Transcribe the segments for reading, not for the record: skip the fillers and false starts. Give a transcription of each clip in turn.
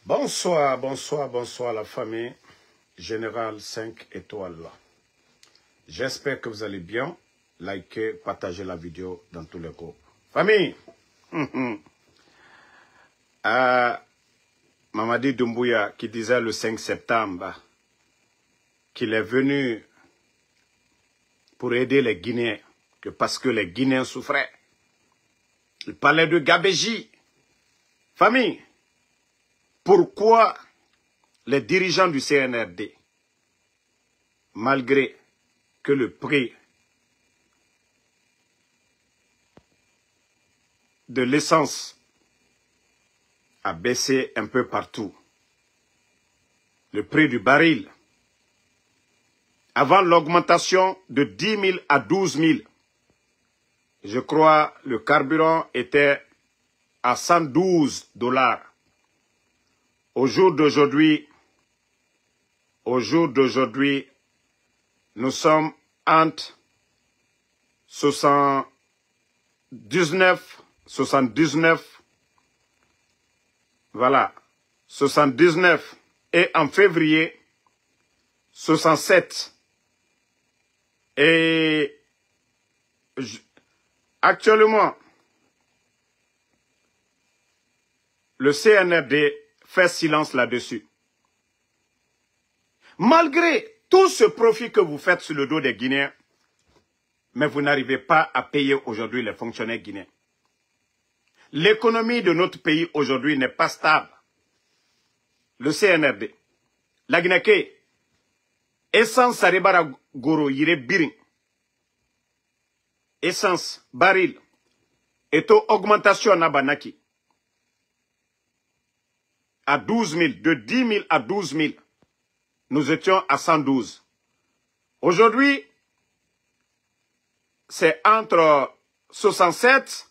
Bonsoir, bonsoir, bonsoir la famille. Général 5 étoiles. J'espère que vous allez bien. Likez, partagez la vidéo dans tous les groupes. Famille, Mamadi Doumbouya qui disait le 5 septembre qu'il est venu pour aider les Guinéens, que parce que les Guinéens souffraient. Il parlait de Gabéji. Famille, pourquoi les dirigeants du CNRD, malgré que le prix de l'essence a baissé un peu partout, le prix du baril, avant l'augmentation de 10 000 à 12 000, je crois le carburant était à 112 $. Au jour d'aujourd'hui, nous sommes entre 79, voilà, 79 et en février, 67. Et actuellement, le CNRD fait silence là-dessus. Malgré tout ce profit que vous faites sur le dos des Guinéens, mais vous n'arrivez pas à payer aujourd'hui les fonctionnaires guinéens. L'économie de notre pays aujourd'hui n'est pas stable. Le CNRD, la Guinée, essence saribara goro yire birin, essence baril, et augmentation nabanaki à 12 000, de 10 000 à 12 000. Nous étions à 112. Aujourd'hui, c'est entre 67,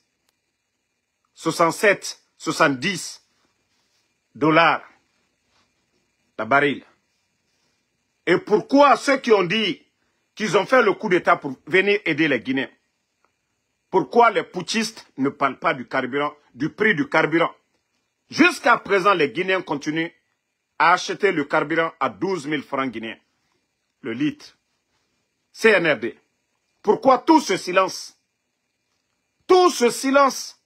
70 $ la baril. Et pourquoi ceux qui ont dit qu'ils ont fait le coup d'État pour venir aider les Guinéens, pourquoi les putschistes ne parlent pas du carburant, du prix du carburant? Jusqu'à présent, les Guinéens continuent à acheter le carburant à 12 000 francs guinéens, le litre. CNRD. Pourquoi tout ce silence? Tout ce silence,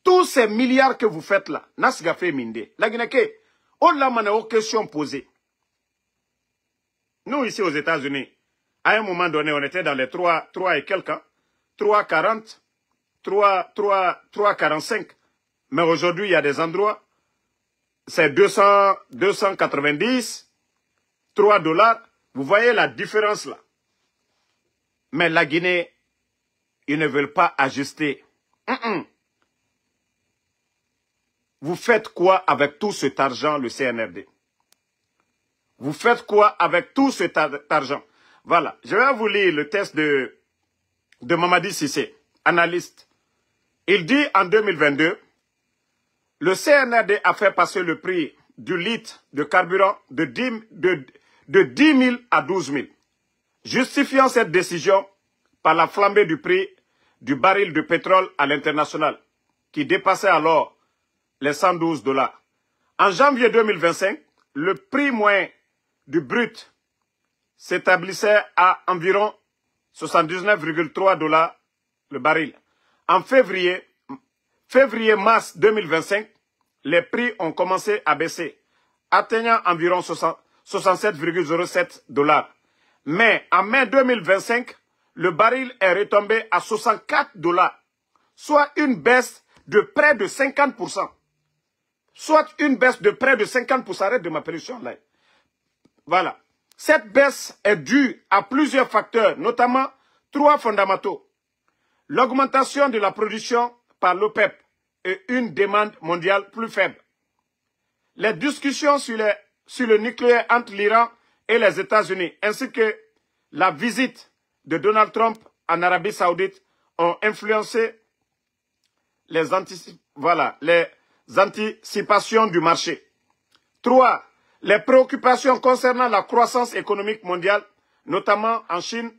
tous ces milliards que vous faites là, Nasgafé Minde, la Guinée, on l'a mané aux questions posées. Nous, ici aux États-Unis, à un moment donné, on était dans les 3 et quelques, 3,40, 3,45. Mais aujourd'hui, il y a des endroits, c'est 290, 3 $. Vous voyez la différence là. Mais la Guinée, ils ne veulent pas ajuster. Vous faites quoi avec tout cet argent, le CNRD? Vous faites quoi avec tout cet argent? Voilà, je vais vous lire le texte de Mamadi Cissé, analyste. Il dit en 2022, le CNRD a fait passer le prix du litre de carburant de 10 000 à 12 000, justifiant cette décision par la flambée du prix du baril de pétrole à l'international, qui dépassait alors les 112 $. En janvier 2025, le prix moyen du brut s'établissait à environ 79,3 $ le baril. En février-mars 2025, les prix ont commencé à baisser, atteignant environ 67,07 $. Mais en mai 2025, le baril est retombé à 64 $, soit une baisse de près de 50%. Soit une baisse de près de 50%. Arrête de m'appeler là. Voilà. Cette baisse est due à plusieurs facteurs, notamment 3 fondamentaux. L'augmentation de la production par l'OPEP et une demande mondiale plus faible. Les discussions sur le nucléaire entre l'Iran et les États-Unis, ainsi que la visite de Donald Trump en Arabie Saoudite ont influencé les anticipations du marché. 3. Les préoccupations concernant la croissance économique mondiale, notamment en Chine,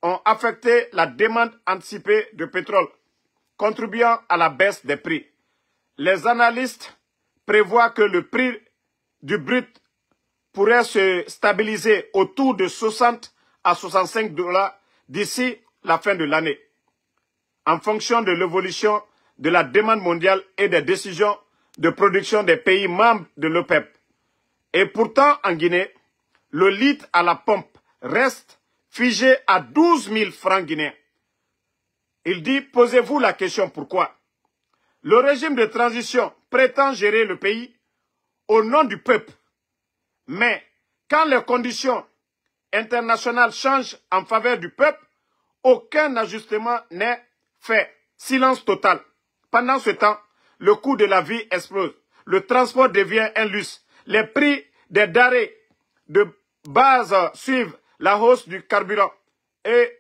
ont affecté la demande anticipée de pétrole, contribuant à la baisse des prix. Les analystes prévoit que le prix du brut pourrait se stabiliser autour de 60 à 65 $ d'ici la fin de l'année, en fonction de l'évolution de la demande mondiale et des décisions de production des pays membres de l'OPEP. Et pourtant, en Guinée, le litre à la pompe reste figé à 12 000 francs guinéens. Il dit, posez-vous la question pourquoi. Le régime de transition prétend gérer le pays au nom du peuple. Mais quand les conditions internationales changent en faveur du peuple, aucun ajustement n'est fait. Silence total. Pendant ce temps, le coût de la vie explose. Le transport devient un luxe. Les prix des denrées de base suivent la hausse du carburant. Et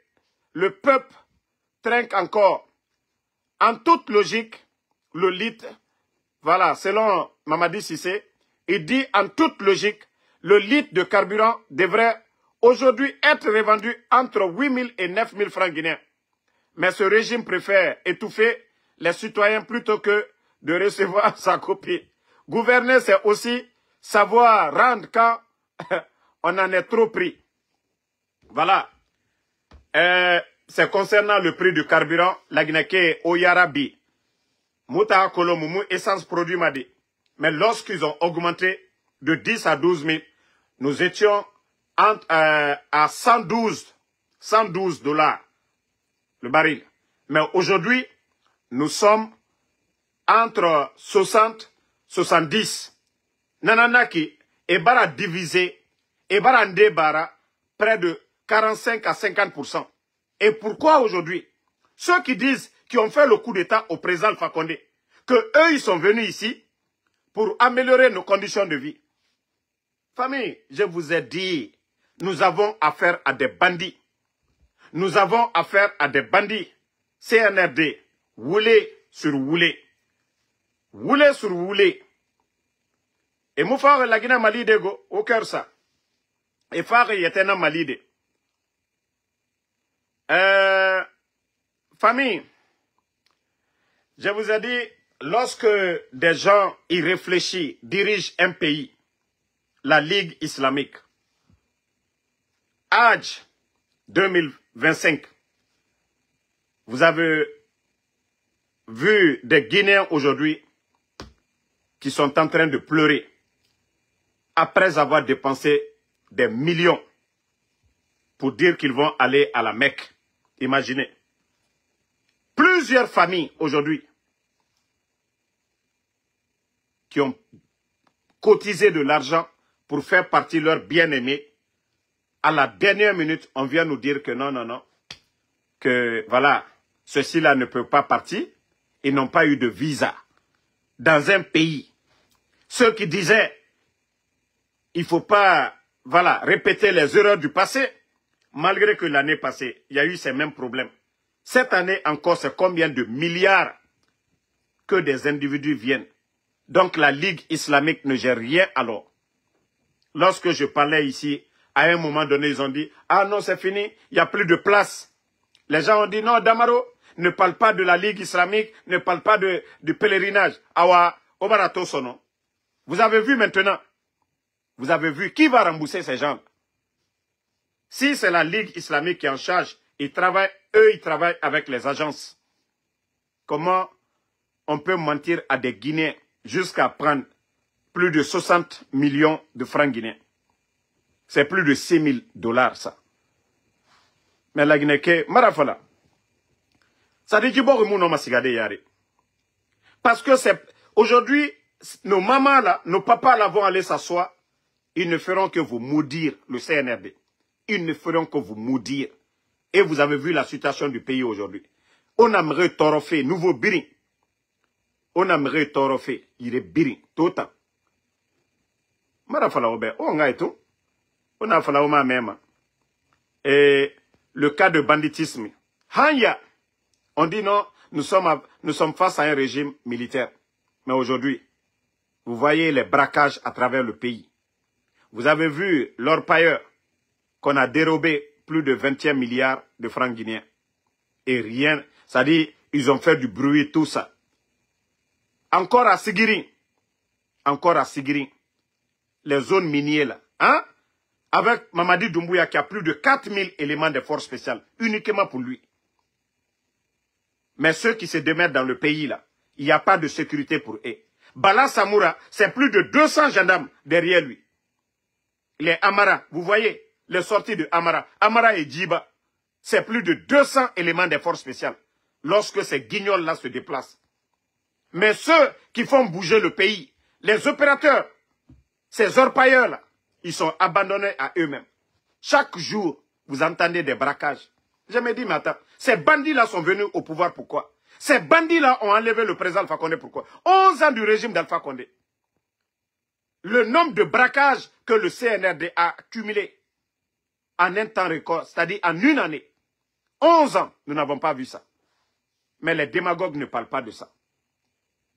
le peuple trinque encore. En toute logique, le litre, voilà, selon Mamadi Cissé, il dit en toute logique, le litre de carburant devrait aujourd'hui être revendu entre 8 000 et 9 000 francs guinéens. Mais ce régime préfère étouffer les citoyens plutôt que de recevoir sa copie. Gouverner, c'est aussi savoir rendre quand on en est trop pris. Voilà. C'est concernant le prix du carburant, la Guinée Oyarabi. Mouta Kolomoumou, essence produit m'a dit. Mais lorsqu'ils ont augmenté de 10 à 12 000, nous étions à 112 $ le baril. Mais aujourd'hui, nous sommes entre 60 et 70. Nananaki, et bara divisé, et bara ndebara, près de 45 à 50%. Et pourquoi aujourd'hui? Ceux qui disent, qui ont fait le coup d'État au président Alpha Condé, que eux, ils sont venus ici pour améliorer nos conditions de vie. Famille, je vous ai dit, nous avons affaire à des bandits. Nous avons affaire à des bandits. CNRD, roulé sur roulé. Roulé sur roulé. Et mon frère, la Guinée Mali de go, au cœur ça. Et frère, il était dans Mali de. Famille, je vous ai dit, lorsque des gens irréfléchis dirigent un pays, la Ligue islamique, Hajj 2025, vous avez vu des Guinéens aujourd'hui qui sont en train de pleurer après avoir dépensé des millions pour dire qu'ils vont aller à la Mecque. Imaginez. Plusieurs familles aujourd'hui qui ont cotisé de l'argent pour faire partie de leurs bien-aimés. À la dernière minute, on vient nous dire que non, non, non. Que voilà, ceux-ci-là ne peuvent pas partir. Ils n'ont pas eu de visa dans un pays. Ceux qui disaient, il ne faut pas, voilà, répéter les erreurs du passé, malgré que l'année passée, il y a eu ces mêmes problèmes. Cette année encore, c'est combien de milliards que des individus viennent. Donc la Ligue islamique ne gère rien alors. Lorsque je parlais ici, à un moment donné, ils ont dit, ah non, c'est fini, il n'y a plus de place. Les gens ont dit, non, Damaro, ne parle pas de la Ligue islamique, ne parle pas du pèlerinage. Awa, Obarato Sono. Vous avez vu maintenant, vous avez vu qui va rembourser ces gens. Si c'est la Ligue islamique qui est en charge, ils travaillent avec les agences. Comment on peut mentir à des Guinéens jusqu'à prendre plus de 60 millions de francs guinéens? C'est plus de 6 000 $, ça. Mais la Guinée, marafala. Ça dit que parce que c'est aujourd'hui, nos mamans là, nos papas là vont aller s'asseoir. Ils ne feront que vous maudire, le CNRD. Ils ne feront que vous maudire. Et vous avez vu la situation du pays aujourd'hui. On aimerait torofé, nouveau birin. On aimerait torofé, il est birin, tout le temps. Marafala obe, on a tout. On a fallu ma même. Et le cas de banditisme. Hanya, on dit non, nous sommes face à un régime militaire. Mais aujourd'hui, vous voyez les braquages à travers le pays. Vous avez vu l'orpailleur qu'on a dérobé plus de 21 milliards de francs guinéens. Et rien, ça dit, ils ont fait du bruit, tout ça. Encore à Sigiri, encore à Sigiri, les zones minières là, hein? Avec Mamadi Doumbouya qui a plus de 4000 éléments de force spéciale, uniquement pour lui. Mais ceux qui se démettent dans le pays là, il n'y a pas de sécurité pour eux. Bala Samoura, c'est plus de 200 gendarmes derrière lui. Les Amara, vous voyez, les sorties de Amara, Amara et Djiba, c'est plus de 200 éléments de force spéciale lorsque ces guignols-là se déplacent. Mais ceux qui font bouger le pays, les opérateurs, ces orpailleurs-là, ils sont abandonnés à eux-mêmes. Chaque jour, vous entendez des braquages. Je me dis, mais attends, ces bandits-là sont venus au pouvoir, pourquoi? Ces bandits-là ont enlevé le président Alpha Condé, pourquoi? 11 ans du régime d'Alpha Condé. Le nombre de braquages que le CNRD a accumulé en un temps record, c'est-à-dire en une année, 11 ans, nous n'avons pas vu ça. Mais les démagogues ne parlent pas de ça.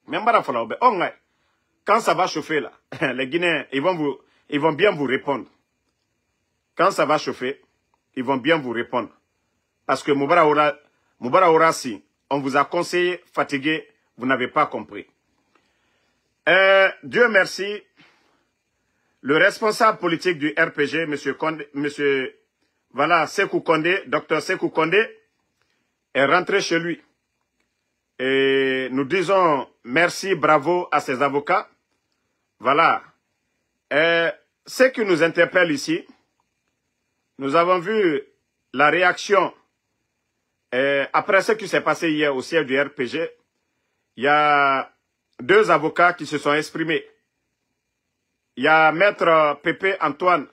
Même quand ça va chauffer là, les Guinéens, ils vont bien vous répondre. Quand ça va chauffer, ils vont bien vous répondre. Parce que Moubara Orasi, on vous a conseillé, fatigué, vous n'avez pas compris. Dieu merci, le responsable politique du RPG, voilà, Sékou Condé, docteur Sékou Condé, est rentré chez lui. Et nous disons merci, bravo à ses avocats. Voilà. Ce qui nous interpelle ici, nous avons vu la réaction après ce qui s'est passé hier au siège du RPG. Il y a 2 avocats qui se sont exprimés. Il y a Maître Pépé Antoine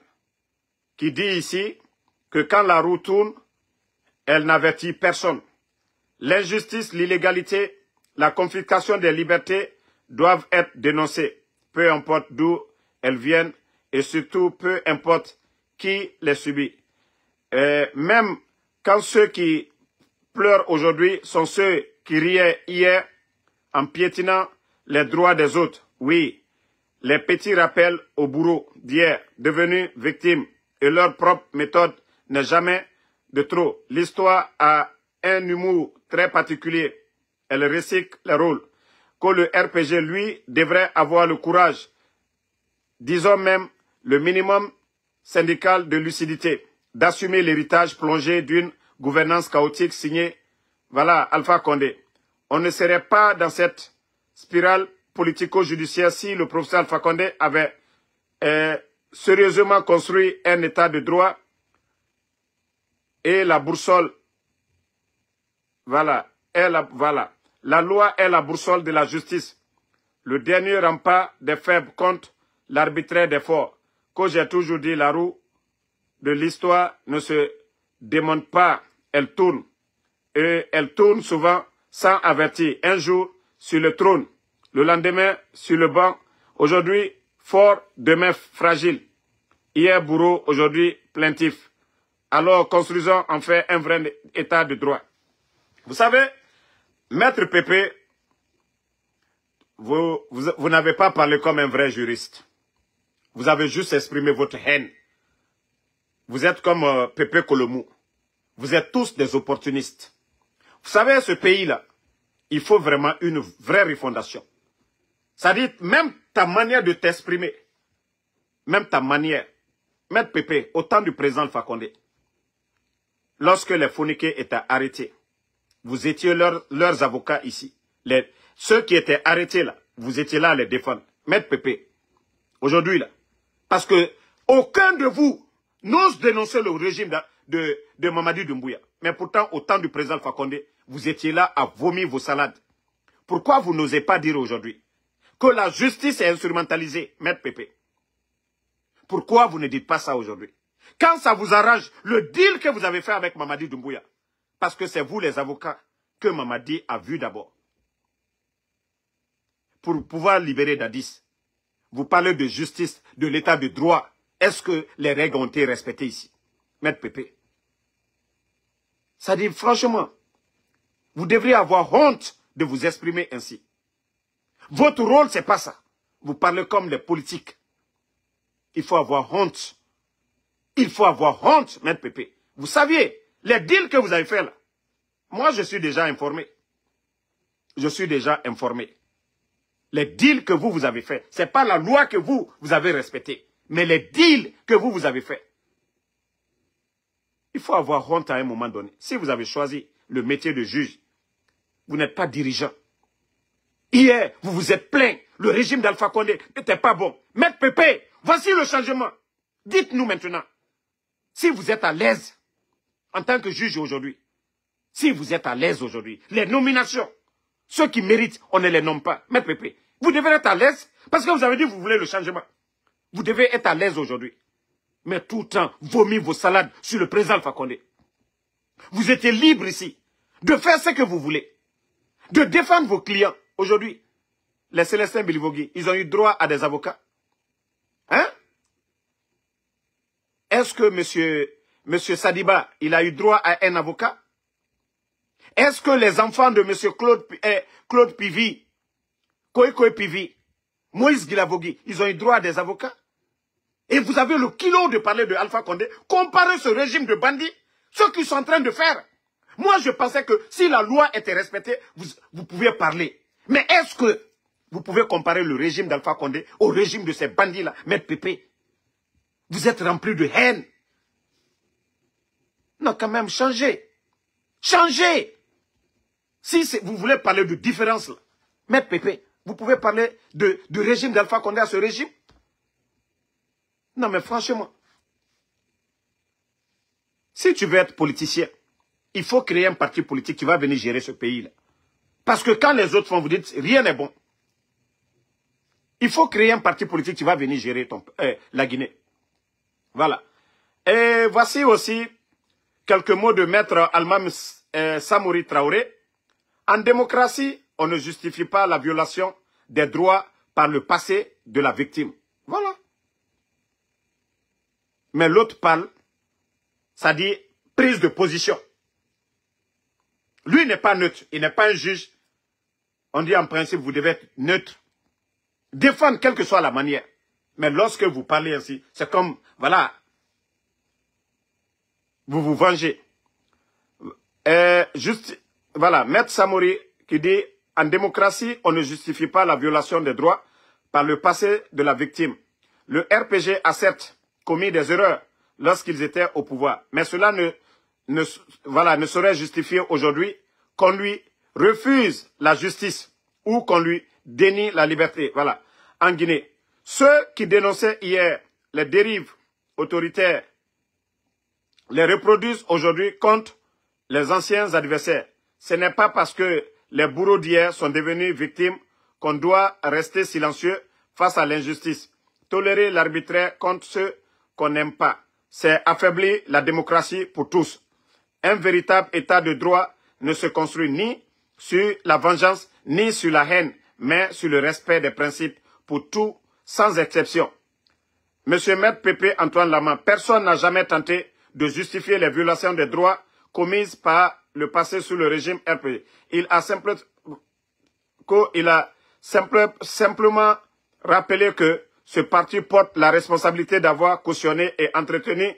qui dit ici que quand la roue tourne, elle n'avertit personne. L'injustice, l'illégalité, la confiscation des libertés doivent être dénoncées, peu importe d'où elles viennent et surtout peu importe qui les subit. Même quand ceux qui pleurent aujourd'hui sont ceux qui riaient hier en piétinant les droits des autres. Oui, les petits rappels au bourreau d'hier, devenus victimes, et leur propre méthode n'est jamais de trop. L'histoire a un humour très particulier. Elle recycle les rôles. Que le RPG, lui, devrait avoir le courage, disons même le minimum syndical de lucidité, d'assumer l'héritage plongé d'une gouvernance chaotique signée, voilà, Alpha Condé. On ne serait pas dans cette spirale politico-judiciaire si le professeur Alpha Condé avait sérieusement construit un état de droit et la boussole, voilà, la loi est la boussole de la justice, le dernier rempart des faibles contre l'arbitraire des forts. Que j'ai toujours dit, la roue de l'histoire ne se démonte pas, elle tourne. Et elle tourne souvent sans avertir. Un jour sur le trône, le lendemain sur le banc, aujourd'hui fort, demain fragile. Hier bourreau, aujourd'hui plaintif. Alors construisons en fait un vrai état de droit. Vous savez, Maître Pépé, vous n'avez pas parlé comme un vrai juriste. Vous avez juste exprimé votre haine. Vous êtes comme Pépé Colomou. Vous êtes tous des opportunistes. Vous savez, ce pays-là, il faut vraiment une vraie refondation. C'est-à-dire, même ta manière de t'exprimer, même ta manière, Maître Pépé, au temps du président Alpha Condé, lorsque les Fonike étaient arrêtés, vous étiez leurs avocats ici. Ceux qui étaient arrêtés là, vous étiez là à les défendre. Maître Pépé, aujourd'hui là, parce que aucun de vous n'ose dénoncer le régime de Mamadi Doumbouya. Mais pourtant, au temps du président Alpha Condé, vous étiez là à vomir vos salades. Pourquoi vous n'osez pas dire aujourd'hui que la justice est instrumentalisée, Maître Pépé? Pourquoi vous ne dites pas ça aujourd'hui? Quand ça vous arrange, le deal que vous avez fait avec Mamadi Doumbouya, parce que c'est vous les avocats que Mamadi a vu d'abord. Pour pouvoir libérer Dadis, vous parlez de justice, de l'état de droit. Est-ce que les règles ont été respectées ici? Maître Pépé. Ça dit franchement, vous devriez avoir honte de vous exprimer ainsi. Votre rôle, c'est pas ça. Vous parlez comme les politiques. Il faut avoir honte. Il faut avoir honte, Maître Pépé. Vous saviez, les deals que vous avez faits là, moi je suis déjà informé. Je suis déjà informé. Les deals que vous avez faits. Ce n'est pas la loi que vous avez respectée. Mais les deals que vous avez faits. Il faut avoir honte à un moment donné. Si vous avez choisi le métier de juge, vous n'êtes pas dirigeant. Hier, vous vous êtes plaint. Le régime d'Alpha Condé n'était pas bon. Maître Pépé, voici le changement. Dites-nous maintenant, si vous êtes à l'aise en tant que juge aujourd'hui, si vous êtes à l'aise aujourd'hui, les nominations, ceux qui méritent, on ne les nomme pas. Maître Pépé, vous devez être à l'aise parce que vous avez dit que vous voulez le changement. Vous devez être à l'aise aujourd'hui. Mais tout le temps, vomir vos salades sur le président Alpha Condé. Vous étiez libre ici de faire ce que vous voulez, de défendre vos clients. Aujourd'hui, les Célestins Bilivogui, ils ont eu droit à des avocats. Hein? Est-ce que monsieur Sadiba, il a eu droit à un avocat? Est-ce que les enfants de monsieur Claude Pivi, Koé Pivi, Moïse Guilavogui, ils ont eu droit à des avocats? Et vous avez le kilo de parler de Alpha Condé, comparer ce régime de bandits, ce qu'ils sont en train de faire. Moi, je pensais que si la loi était respectée, vous pouviez parler. Mais est-ce que vous pouvez comparer le régime d'Alpha Condé au régime de ces bandits-là? Maître Pépé, vous êtes rempli de haine. Non, quand même, changez. Changez. Si vous voulez parler de différence, là, Maître Pépé, vous pouvez parler du régime d'Alpha Condé à ce régime? Non, mais franchement, si tu veux être politicien, il faut créer un parti politique qui va venir gérer ce pays-là. Parce que quand les autres font, vous dites, rien n'est bon. Il faut créer un parti politique qui va venir gérer la Guinée. Voilà. Et voici aussi quelques mots de maître Almam Samori Traoré. En démocratie, on ne justifie pas la violation des droits par le passé de la victime. Voilà. Mais l'autre parle, ça dit prise de position. Lui n'est pas neutre, il n'est pas un juge. On dit en principe, vous devez être neutre. Défendre quelle que soit la manière. Mais lorsque vous parlez ainsi, c'est comme, voilà, vous vous vengez. Juste, voilà, Maître Samori qui dit, en démocratie, on ne justifie pas la violation des droits par le passé de la victime. Le RPG a certes commis des erreurs lorsqu'ils étaient au pouvoir, mais cela ne saurait justifier aujourd'hui qu'on lui refuse la justice ou qu'on lui dénie la liberté. Voilà. En Guinée, ceux qui dénonçaient hier les dérives autoritaires les reproduisent aujourd'hui contre les anciens adversaires. Ce n'est pas parce que les bourreaux d'hier sont devenus victimes qu'on doit rester silencieux face à l'injustice. Tolérer l'arbitraire contre ceux qu'on n'aime pas, c'est affaiblir la démocratie pour tous. Un véritable état de droit ne se construit ni sur la vengeance, ni sur la haine, mais sur le respect des principes pour tout, sans exception. Monsieur Maître Pépé Antoine Lama, personne n'a jamais tenté de justifier les violations des droits commises par le passé sous le régime RPG. Il a simplement rappelé que ce parti porte la responsabilité d'avoir cautionné et entretenu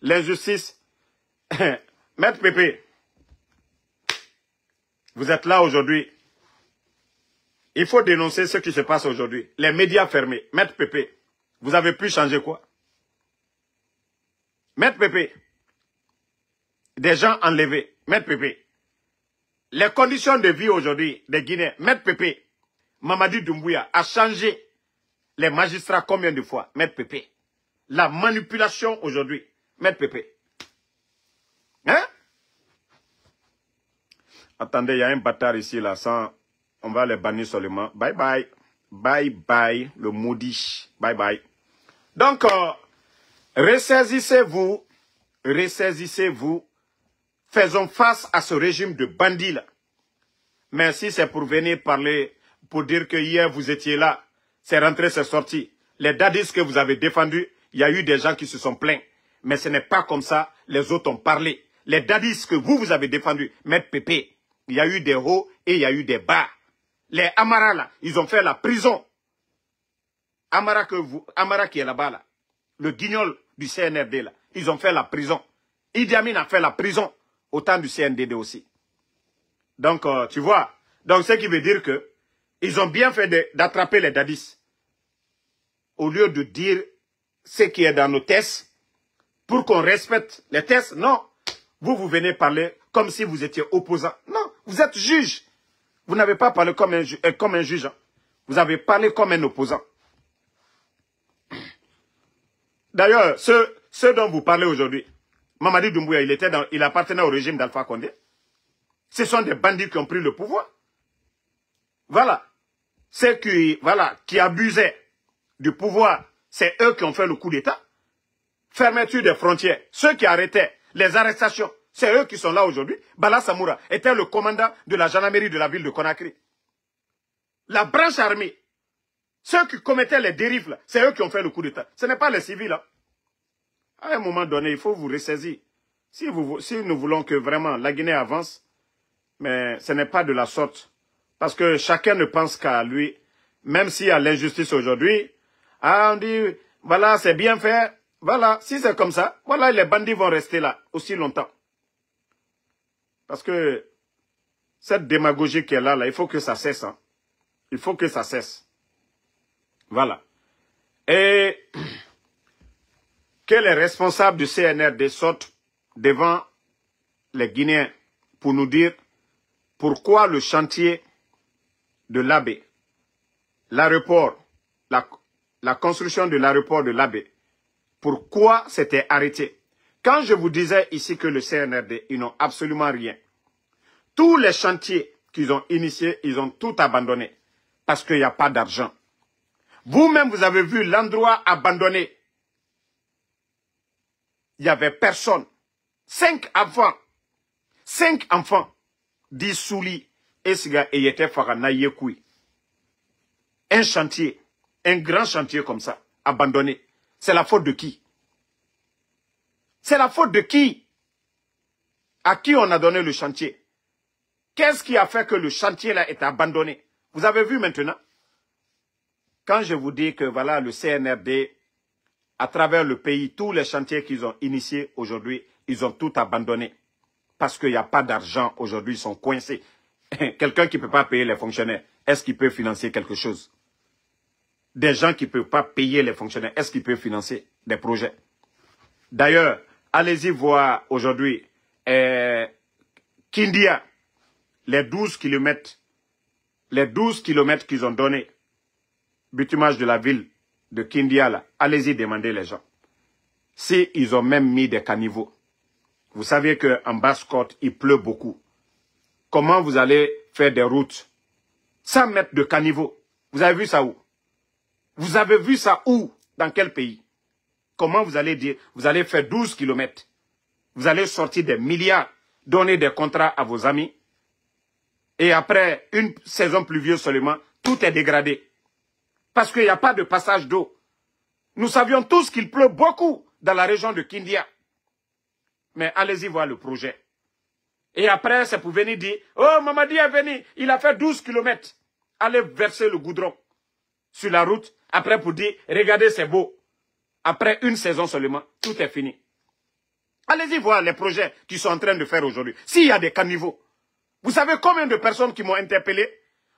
l'injustice. Maître Pépé, vous êtes là aujourd'hui. Il faut dénoncer ce qui se passe aujourd'hui. Les médias fermés. Maître Pépé, vous avez pu changer quoi? Maître Pépé, des gens enlevés. Maître Pépé, les conditions de vie aujourd'hui des Guinéens. Maître Pépé, Mamadi Doumbouya a changé les magistrats combien de fois? Maître Pépé, la manipulation aujourd'hui. Maître Pépé. Hein? Attendez, il y a un bâtard ici, là, sans... On va les bannir seulement. Bye bye. Bye bye, le maudit. Bye bye. Donc, ressaisissez-vous. Ressaisissez-vous. Faisons face à ce régime de bandits-là. Mais si c'est pour venir parler, pour dire que hier vous étiez là, c'est rentré, c'est sorti. Les dadis que vous avez défendus, il y a eu des gens qui se sont plaints. Mais ce n'est pas comme ça, les autres ont parlé. Les dadis que vous avez défendus, Maître Pépé, il y a eu des hauts et il y a eu des bas. Les Amara, là, ils ont fait la prison. Amara qui est là-bas, là, le guignol du CNRD, là, ils ont fait la prison. Idi Amin a fait la prison au temps du CNDD aussi. Donc, tu vois, donc ce qui veut dire que Ils ont bien fait d'attraper les dadis. Au lieu de dire ce qui est dans nos tests, pour qu'on respecte les tests, non. Vous venez parler comme si vous étiez opposant. Non, vous êtes juge. Vous n'avez pas parlé comme un juge. Hein. Vous avez parlé comme un opposant. D'ailleurs, ceux dont vous parlez aujourd'hui, Mamadi Doumbouya, il appartenait au régime d'Alpha Condé. Ce sont des bandits qui ont pris le pouvoir. Voilà. Ceux qui abusaient du pouvoir, c'est eux qui ont fait le coup d'État. Fermeture des frontières. Ceux qui arrêtaient les arrestations, c'est eux qui sont là aujourd'hui. Bala Samoura était le commandant de la gendarmerie de la ville de Conakry. La branche armée, ceux qui commettaient les dérives, c'est eux qui ont fait le coup d'État. Ce n'est pas les civils. Hein. À un moment donné, il faut vous ressaisir. Si nous voulons que vraiment la Guinée avance, mais ce n'est pas de la sorte. Parce que chacun ne pense qu'à lui. Même s'il y a l'injustice aujourd'hui, on dit, voilà, c'est bien fait. Voilà, si c'est comme ça, voilà, les bandits vont rester là aussi longtemps. Parce que cette démagogie qui est là, il faut que ça cesse. Hein. Il faut que ça cesse. Voilà. Et que les responsables du CNRD sortent devant les Guinéens pour nous dire pourquoi le chantier de l'Abbé, l'aéroport, la construction de l'aéroport de l'Abbé, pourquoi c'était arrêté? Quand je vous disais ici que le CNRD, ils n'ont absolument rien. Tous les chantiers qu'ils ont initiés, ils ont tout abandonné. Parce qu'il n'y a pas d'argent. Vous-même, vous avez vu l'endroit abandonné. Il n'y avait personne. 5 enfants. 5 enfants. 10 souli. Esiga et yete farana yekui. Un chantier. Un grand chantier comme ça. Abandonné. C'est la faute de qui? C'est la faute de qui? À qui on a donné le chantier? Qu'est-ce qui a fait que le chantier là est abandonné? Vous avez vu maintenant? Quand je vous dis que voilà le CNRD, à travers le pays, tous les chantiers qu'ils ont initiés aujourd'hui, ils ont tout abandonné. Parce qu'il n'y a pas d'argent aujourd'hui, ils sont coincés. Quelqu'un qui ne peut pas payer les fonctionnaires, est-ce qu'il peut financer quelque chose? Des gens qui ne peuvent pas payer les fonctionnaires, est-ce qu'ils peuvent financer des projets? D'ailleurs, allez-y voir aujourd'hui, Kindia, les 12 kilomètres qu'ils ont donnés, bitumage de la ville de Kindia, là, allez-y demander les gens. Si ils ont même mis des caniveaux, vous savez qu'en Basse-Côte, il pleut beaucoup. Comment vous allez faire des routes sans mettre de caniveaux? Vous avez vu ça où? Vous avez vu ça où? Dans quel pays? Comment vous allez dire? Vous allez faire 12 kilomètres. Vous allez sortir des milliards, donner des contrats à vos amis. Et après une saison pluvieuse seulement, tout est dégradé. Parce qu'il n'y a pas de passage d'eau. Nous savions tous qu'il pleut beaucoup dans la région de Kindia. Mais allez-y voir le projet. Et après, c'est pour venir dire, oh, Mamadi est venu, il a fait 12 kilomètres. Allez verser le goudron sur la route. Après, pour dire, regardez, c'est beau. Après une saison seulement, tout est fini. Allez-y voir les projets qu'ils sont en train de faire aujourd'hui. S'il y a des caniveaux. Vous savez combien de personnes qui m'ont interpellé?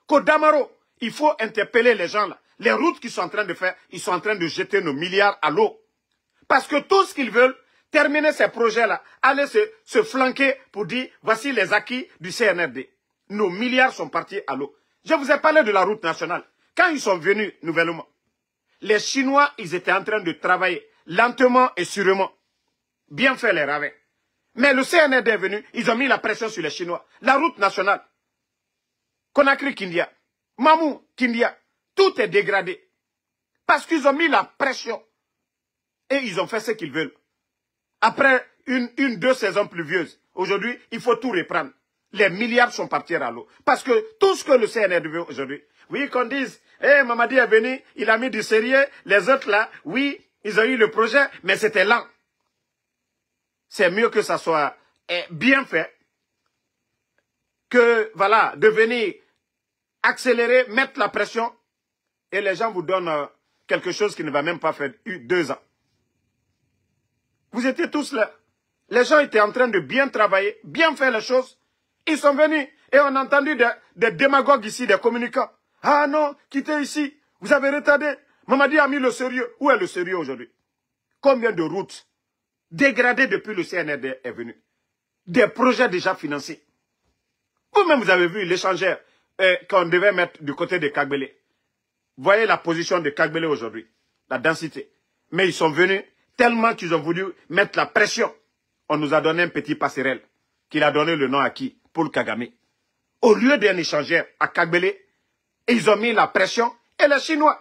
Qu'au Damaro, il faut interpeller les gens là. Les routes qu'ils sont en train de faire, ils sont en train de jeter nos milliards à l'eau. Parce que tout ce qu'ils veulent, terminer ces projets-là, aller se flanquer pour dire, voici les acquis du CNRD. Nos milliards sont partis à l'eau. Je vous ai parlé de la route nationale. Quand ils sont venus nouvellement, les Chinois, ils étaient en train de travailler lentement et sûrement. Bien fait les ravins. Mais le CNRD est venu, ils ont mis la pression sur les Chinois. La route nationale, Conakry-Kindia, Mamou-Kindia, tout est dégradé. Parce qu'ils ont mis la pression. Et ils ont fait ce qu'ils veulent. Après deux saisons pluvieuses, aujourd'hui, il faut tout reprendre. Les milliards sont partis à l'eau. Parce que tout ce que le CNRD veut aujourd'hui, oui, qu'on dise, Mamadi est venu, il a mis du sérieux, les autres là, oui, ils ont eu le projet, mais c'était lent. C'est mieux que ça soit bien fait, que, voilà, de venir accélérer, mettre la pression, et les gens vous donnent quelque chose qui ne va même pas faire 2 ans. Vous étiez tous là. Les gens étaient en train de bien travailler, bien faire les choses. Ils sont venus et on a entendu des démagogues ici, des communicants. Ah non, quittez ici. Vous avez retardé. Mamadi a mis le sérieux. Où est le sérieux aujourd'hui? Combien de routes dégradées depuis le CNRD est venu? Des projets déjà financés. Vous-même, vous avez vu l'échangeur qu'on devait mettre du côté de Kagbele. Voyez la position de Kagbele aujourd'hui. La densité. Mais ils sont venus tellement qu'ils ont voulu mettre la pression. On nous a donné un petit passerelle. Qu'il a donné le nom à qui? Paul Kagame. Au lieu d'un échangeur à Kagbele, ils ont mis la pression et les Chinois.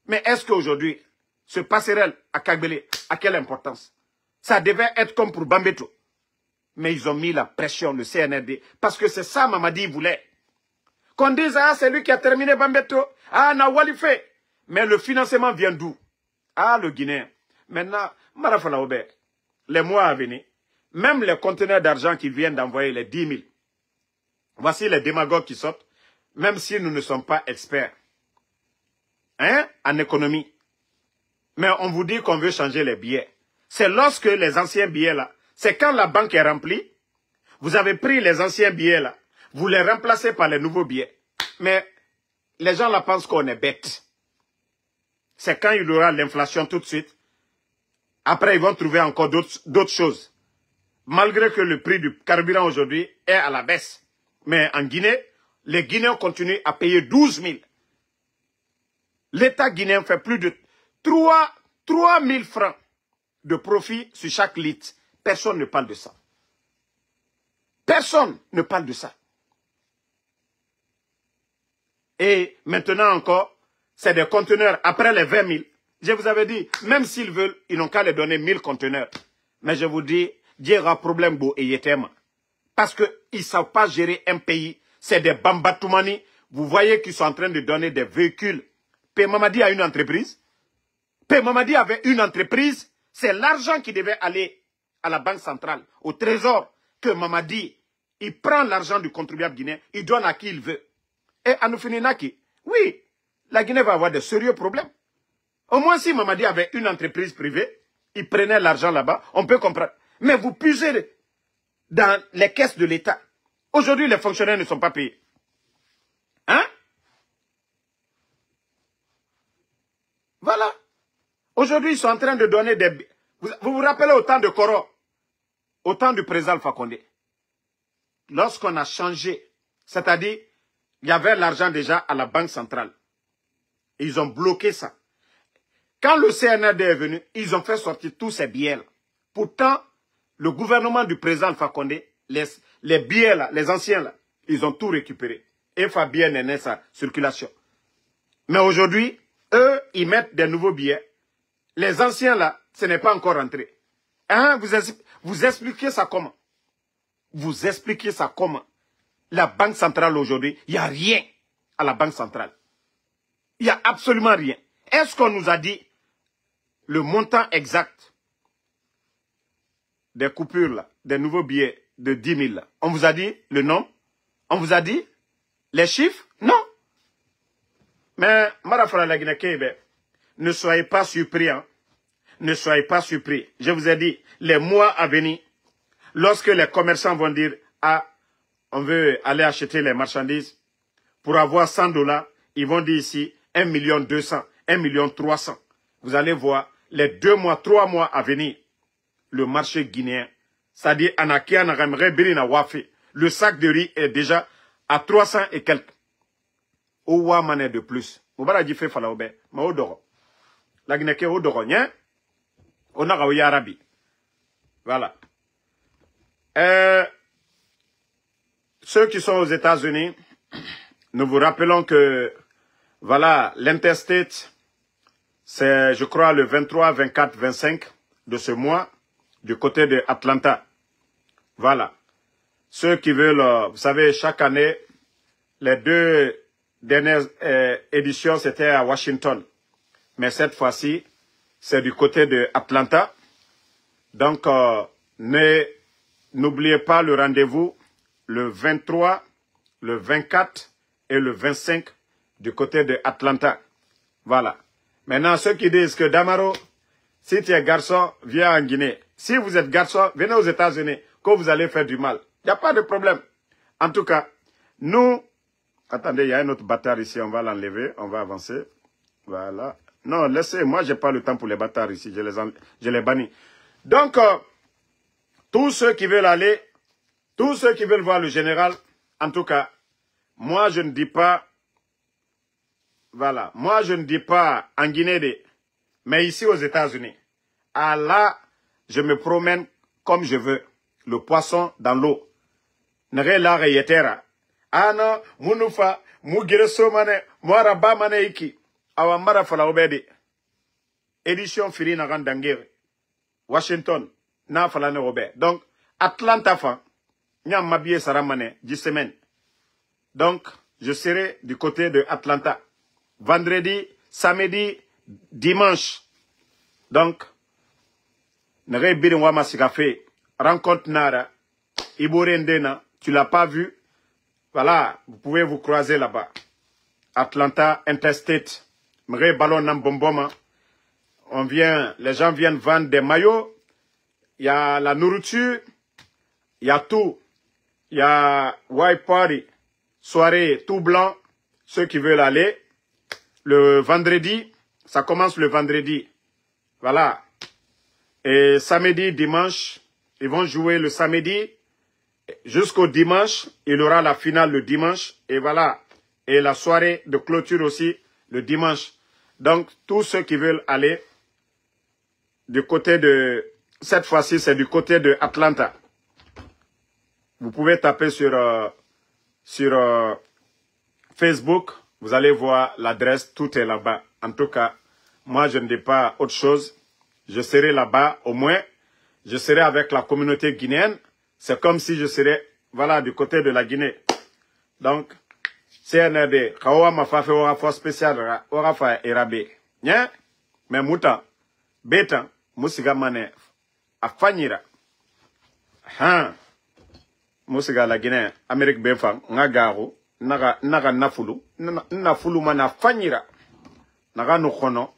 Mais est-ce qu'aujourd'hui, ce passerelle à Kagbele a quelle importance? Ça devait être comme pour Bambeto. Mais ils ont mis la pression, le CNRD, parce que c'est ça Mamadi voulait. Qu'on dise, ah, c'est lui qui a terminé Bambeto, ah, Nawali fait. Mais le financement vient d'où? Ah, le Guinéen. Maintenant, Marafala Ober, les mois à venir, même les conteneurs d'argent qu'ils viennent d'envoyer, les 10 000, voici les démagogues qui sortent, même si nous ne sommes pas experts en économie. Mais on vous dit qu'on veut changer les billets. C'est lorsque les anciens billets là, c'est quand la banque est remplie, vous avez pris les anciens billets là, vous les remplacez par les nouveaux billets. Mais les gens là pensent qu'on est bête. C'est quand il y aura l'inflation tout de suite. Après, ils vont trouver encore d'autres choses. Malgré que le prix du carburant aujourd'hui est à la baisse. Mais en Guinée, les Guinéens continuent à payer 12 000. L'État guinéen fait plus de 3 000 francs de profit sur chaque litre. Personne ne parle de ça. Personne ne parle de ça. Et maintenant encore, c'est des conteneurs après les 20 000. Je vous avais dit, même s'ils veulent, ils n'ont qu'à les donner 1000 conteneurs. Mais je vous dis, il y aura problème beau et yétem. Parce qu'ils ne savent pas gérer un pays. C'est des bambatoumani. Vous voyez qu'ils sont en train de donner des véhicules. P. Mamadi a une entreprise. P. Mamadi avait une entreprise. C'est l'argent qui devait aller à la banque centrale, au trésor, que Mamadi, il prend l'argent du contribuable guinéen, il donne à qui il veut. Et Anoufininaki, oui, la Guinée va avoir de sérieux problèmes. Au moins si Mamadi avait une entreprise privée, il prenait l'argent là-bas, on peut comprendre. Mais vous puisez dans les caisses de l'État. Aujourd'hui, les fonctionnaires ne sont pas payés. Hein? Voilà. Aujourd'hui, ils sont en train de donner des... Vous vous rappelez au temps de Koro, au temps du président Alpha Condé, lorsqu'on a changé, c'est-à-dire, il y avait l'argent déjà à la banque centrale. Ils ont bloqué ça. Quand le CNRD est venu, ils ont fait sortir tous ces billets-là. Pourtant, le gouvernement du président Alpha Condé, les billets là, les anciens là, ils ont tout récupéré. Et Fabien Néné, sa circulation. Mais aujourd'hui, eux, ils mettent des nouveaux billets. Les anciens là, ce n'est pas encore rentré. Hein, vous expliquez ça comment? Vous expliquez ça comment? La Banque centrale aujourd'hui, il n'y a rien à la Banque centrale. Il n'y a absolument rien. Est-ce qu'on nous a dit le montant exact des coupures là, des nouveaux billets de 10 000 là? On vous a dit le nom? On vous a dit les chiffres? Non. Mais, Marafara Lagineke, ne soyez pas surpris. Hein. Ne soyez pas surpris. Je vous ai dit, les mois à venir, lorsque les commerçants vont dire, ah, on veut aller acheter les marchandises, pour avoir 100 $, ils vont dire ici, 1 200 000, 1 300 000. Vous allez voir, les 2 mois, 3 mois à venir, le marché guinéen, c'est-à-dire, le sac de riz est déjà à 300 et quelques. Ouwa mané de plus. Moubara dit fait falaobe. Ma odoro. La Guinée odoro. Nien. On a raouya arabi. Voilà. Ceux qui sont aux États-Unis, nous vous rappelons que, voilà, l'Interstate, c'est, je crois, le 23, 24, 25 de ce mois, du côté de Atlanta. Voilà. Ceux qui veulent, vous savez, chaque année, les 2 dernière édition, c'était à Washington. Mais cette fois-ci, c'est du côté de Atlanta. Donc, n'oubliez pas le rendez-vous le 23, le 24 et le 25 du côté de Atlanta. Voilà. Maintenant, ceux qui disent que Damaro, si tu es garçon, viens en Guinée. Si vous êtes garçon, venez aux États-Unis, que vous allez faire du mal. Il n'y a pas de problème. En tout cas, nous, Attendez, il y a un autre bâtard ici, on va l'enlever, on va avancer. Voilà. Non, laissez, moi, j'ai pas le temps pour les bâtards ici, je les bannis. Donc, tous ceux qui veulent aller, tous ceux qui veulent voir le général, en tout cas, moi, je ne dis pas, voilà, moi, je ne dis pas en Guinée, mais ici aux États-Unis. Ah là, je me promène comme je veux, le poisson dans l'eau. Nere la reyetera. Ah non, munufa, mugireso mane, muaraba mane iki. Awamara fala obedi. Édition fini na randangere. Washington, na fala ne obé. Donc, Atlanta fan, nyam mabie saramane, 10 semaines. Donc, je serai du côté de Atlanta. Vendredi, samedi, dimanche. Donc, Nere birinwa masikafe, rencontre nara, Iborendena, tu l'as pas vu. Voilà, vous pouvez vous croiser là-bas. Atlanta Interstate. Mre ballon nambomboma. Les gens viennent vendre des maillots. Il y a la nourriture. Il y a tout. Il y a white party. Soirée tout blanc. Ceux qui veulent aller. Le vendredi. Ça commence le vendredi. Voilà. Et samedi, dimanche. Ils vont jouer le samedi. Jusqu'au dimanche, il y aura la finale le dimanche, et voilà. Et la soirée de clôture aussi, le dimanche. Donc, tous ceux qui veulent aller du côté de... Cette fois-ci, c'est du côté de Atlanta. Vous pouvez taper sur Facebook, vous allez voir l'adresse, tout est là-bas. En tout cas, moi, je ne dis pas autre chose. Je serai là-bas, au moins. Je serai avec la communauté guinéenne. C'est comme si je serais, voilà, du côté de la Guinée. Donc, CNRD, Kawa ma fa fait ora force spéciale, ora fa erabe. Nya, mais muta, beta, musiga mane, afanyira. Ha, musiga la Guinée, Amérique befang, nga garo, naga nafulu, nafulu mana afanyira. Naga no kono,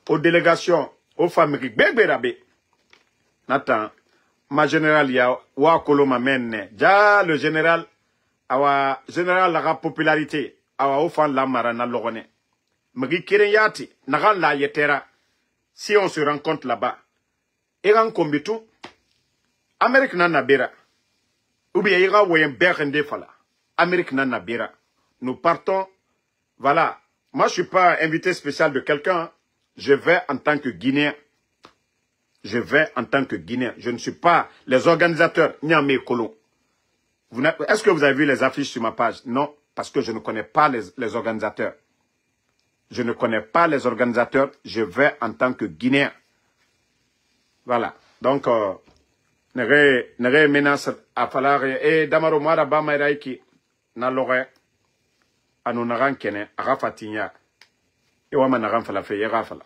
aux délégations, aux familles, beberabe. Nathan, ma général ya wa koloma menne ja le général awa général la popularité awa ofan la marana logone magi kiren yati nagan la yetera si on se rencontre là-bas egan kombitu Amérique nana bera ou bien ira woyen berende fala Amérique nana bera nous partons voilà moi je suis pas invité spécial de quelqu'un je vais en tant que Guinéen. Je vais en tant que Guinéen. Je ne suis pas les organisateurs, ni à mes colons. Est-ce que vous avez vu les affiches sur ma page? Non, parce que je ne connais pas les organisateurs. Je ne connais pas les organisateurs. Je vais en tant que Guinéen. Voilà. Donc, nere menace à falloir et damaro mara ba mairaiki na lore anu naran kene aga fatinya e wa manaran fala fe yega fala.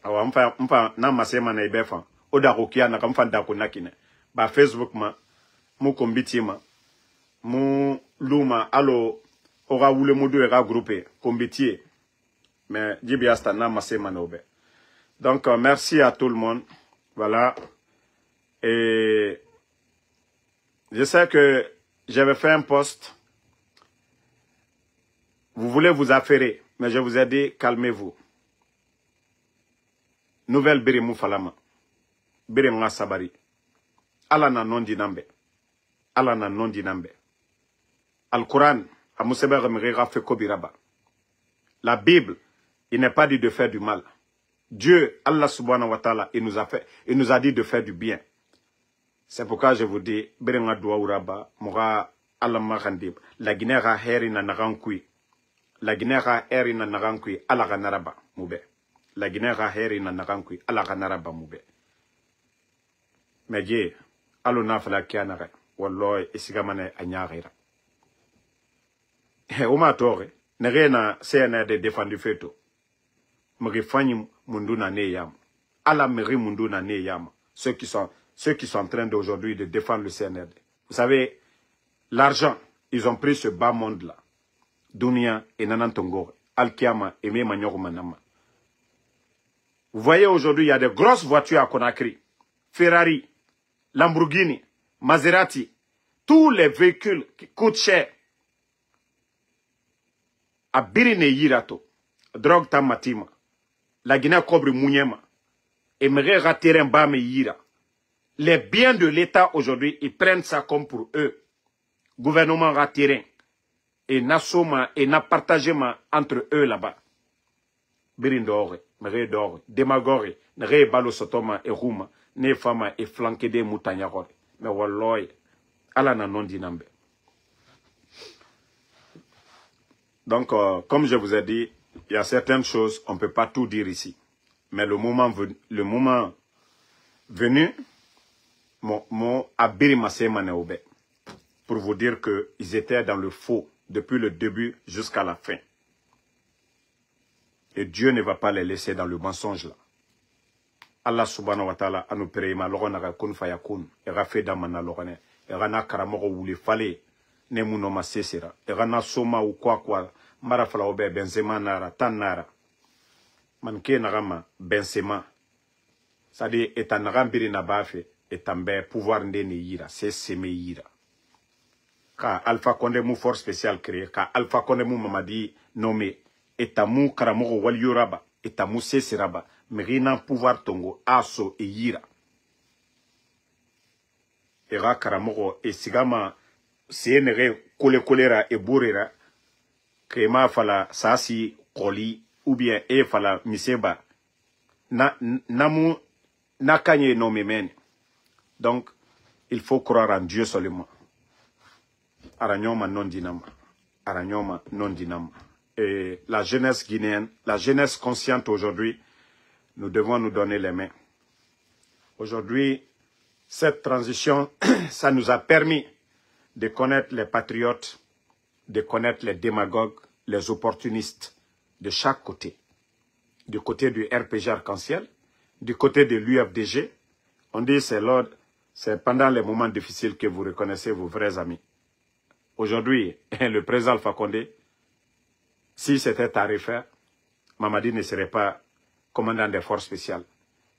Awa mfa na masema na ibefa oda rokia na kamfa ndako nakine ba Facebook ma mu kombiti ma mu luma alo ora wule modu era groupé kombiti mais jibi asta na masema na obe. Donc merci à tout le monde. Voilà. Et je sais que j'avais fait un post. Vous voulez vous affairer, mais je vous ai dit calmez-vous. Nouvelle Birimou Falama. Birimou Sabari. Allah na non dinambe. Allah na non dinambe. Al-Quran, a Moussebe Remirera fait Kobiraba. La Bible, il n'est pas dit de faire du mal. Dieu, Allah subhanahu wa ta'ala, il nous a dit de faire du bien. C'est pourquoi je vous dis, Birimou Doua Uraba, Moura Allah Marandib. La Guinée a heri na narankui. La Guinée a heri na narankui. Allah Ganaraba, Moube. La Guinée a heri na narankui. Allah Ganaraba, Moube. Mais Dieu, Allah n'a fait la kianare. Wallah, isigamane anyarira. Oma tore, nerena CNRD défendu feto. Mrifanyi munduna ne yam. Allah meri munduna ne yam. Ceux qui sont en train d'aujourd'hui de défendre le CNRD. Vous savez, l'argent, ils ont pris ce bas monde-là. Dunia et Nanantongore, Alkiama et Memanyor Manama. Vous voyez aujourd'hui, il y a des grosses voitures à Conakry. Ferrari, Lamborghini, Maserati, tous les véhicules qui coûtent cher. a birine yirato, drogue tamatima, la Guinée cobre mounyema, et me rater un bas me yira. Les biens de l'État aujourd'hui, ils prennent ça comme pour eux. Gouvernement ratiré. Et nasoma et na partagement entre eux là-bas. Birindore, me dore, démagore, ne balo sotoma et rouma, ne fama et flanqué de moutanyagore. Mais walloy, ala na non dinambe. Donc, comme je vous ai dit, il y a certaines choses, on ne peut pas tout dire ici. Mais le moment venu, mon abirimasé manéoube, pour vous dire qu'ils étaient dans le faux depuis le début jusqu'à la fin. Et Dieu ne va pas les laisser dans le mensonge là. Allah subhanahu wa ta'ala a nous péré ma lorona kun fayakun, et rafé damana lorone, et rana karamoro ou les fallait, ne munoma sesera, et rana soma ou quoi, marafala obe benzema nara, tan nara. Manke narama benzema. C'est-à-dire, et un rambiri nabafe, et un pouvoir ndene yira, c'est seme yira. Ka Alpha Condé mou force spéciale créée, ka Alpha Condé mou mamadi nommé, et mou karamoro walyoraba, et mou sesiraba, mais rien pouvoir tongo, aso et yira. Et ra karamoro, et sigama, sienere kolera et bourera, krema fala sasi koli, ou bien e fala miseba, namu nakanye nommé men. Donc, il faut croire en Dieu seulement. Aranyoma non dinama. Aranyoma non dinama. Et la jeunesse guinéenne, la jeunesse consciente aujourd'hui, nous devons nous donner les mains. Aujourd'hui, cette transition, ça nous a permis de connaître les patriotes, de connaître les démagogues, les opportunistes de chaque côté. Du côté du RPG Arc-en-Ciel, du côté de l'UFDG. On dit c'est pendant les moments difficiles que vous reconnaissez vos vrais amis. Aujourd'hui, le président Alpha Condé, si c'était à refaire, Mamadi ne serait pas commandant des forces spéciales.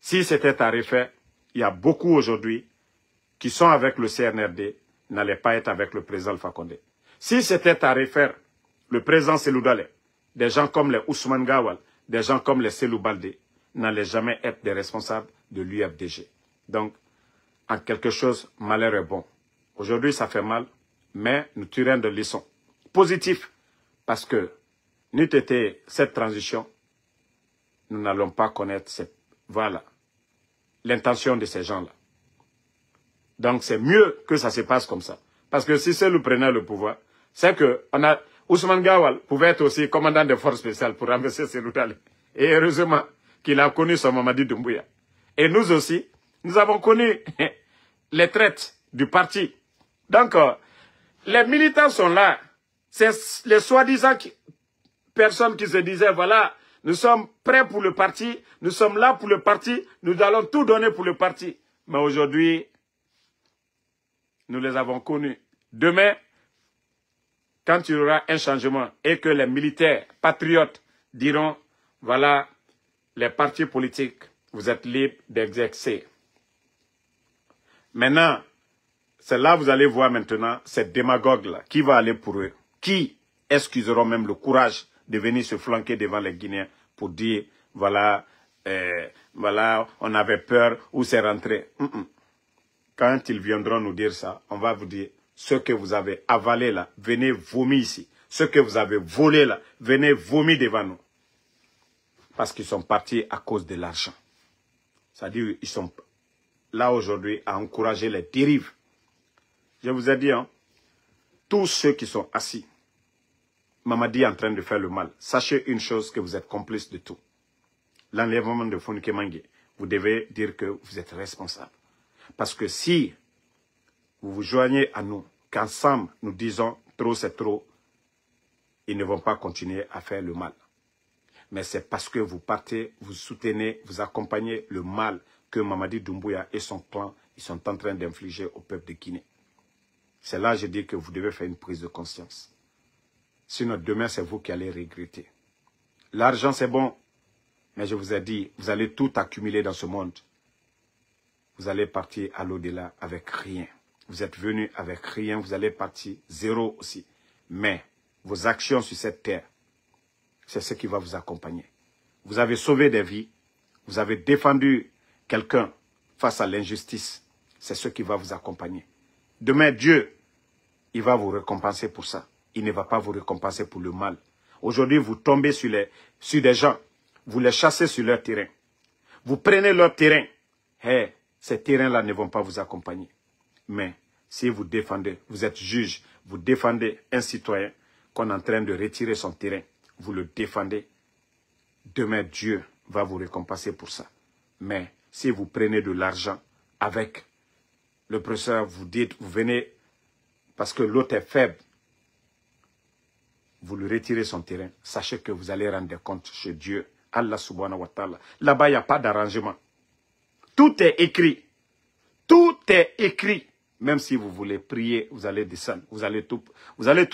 Si c'était à refaire, il y a beaucoup aujourd'hui qui sont avec le CNRD, n'allaient pas être avec le président Alpha Condé. Si c'était à refaire, le président Selou Dalé, des gens comme les Ousmane Gawal, des gens comme les Selou Baldé, n'allaient jamais être des responsables de l'UFDG. Donc, en quelque chose, malheur est bon. Aujourd'hui, ça fait mal, mais nous tirons de leçons positives, parce que, n'eût été cette transition, nous n'allons pas connaître voilà, l'intention de ces gens-là. Donc, c'est mieux que ça se passe comme ça. Parce que si Selou prenait le pouvoir, c'est que Ousmane Gawal pouvait être aussi commandant des forces spéciales pour renverser Selou Dalé. Et heureusement qu'il a connu son Mamadi Doumbouya. Et nous aussi, nous avons connu les traites du parti. Donc, les militants sont là. C'est les soi-disant personnes qui se disaient, voilà, nous sommes prêts pour le parti, nous sommes là pour le parti, nous allons tout donner pour le parti. Mais aujourd'hui, nous les avons connus. Demain, quand il y aura un changement et que les militaires patriotes diront, voilà, les partis politiques, vous êtes libres d'exercer. Maintenant, c'est là que vous allez voir maintenant ces démagogues-là. Qui va aller pour eux? Qui est-ce qu'ils auront même le courage de venir se flanquer devant les Guinéens pour dire, voilà, voilà, on avait peur ou c'est rentré. Quand ils viendront nous dire ça, on va vous dire, ce que vous avez avalé là, venez vomir ici. Ce que vous avez volé là, venez vomir devant nous. Parce qu'ils sont partis à cause de l'argent. C'est-à-dire ils sont là aujourd'hui à encourager les dérives. Je vous ai dit, hein, tous ceux qui sont assis, Mamadi est en train de faire le mal. Sachez une chose, que vous êtes complices de tout. L'enlèvement de Founike Mangue, vous devez dire que vous êtes responsable. Parce que si vous vous joignez à nous, qu'ensemble nous disons trop c'est trop, ils ne vont pas continuer à faire le mal. Mais c'est parce que vous partez, vous soutenez, vous accompagnez le mal que Mamadi Doumbouya et son clan ils sont en train d'infliger au peuple de Guinée. C'est là que je dis que vous devez faire une prise de conscience. Sinon, demain, c'est vous qui allez regretter. L'argent, c'est bon. Mais je vous ai dit, vous allez tout accumuler dans ce monde. Vous allez partir à l'au-delà avec rien. Vous êtes venu avec rien, vous allez partir zéro aussi. Mais vos actions sur cette terre, c'est ce qui va vous accompagner. Vous avez sauvé des vies, vous avez défendu quelqu'un face à l'injustice, c'est ce qui va vous accompagner. Demain, Dieu, il va vous récompenser pour ça. Il ne va pas vous récompenser pour le mal. Aujourd'hui, vous tombez sur des gens, vous les chassez sur leur terrain. Vous prenez leur terrain. Hey, ces terrains-là ne vont pas vous accompagner. Mais si vous défendez, vous êtes juge, vous défendez un citoyen qu'on est en train de retirer son terrain, vous le défendez, demain Dieu va vous récompenser pour ça. Mais si vous prenez de l'argent avec le professeur, vous dites, vous venez parce que l'autre est faible, vous lui retirez son terrain, sachez que vous allez rendre des comptes chez Dieu, Allah subhanahu wa ta'ala. Là-bas, il n'y a pas d'arrangement. Tout est écrit. Tout est écrit. Même si vous voulez prier, vous allez descendre. Vous allez tout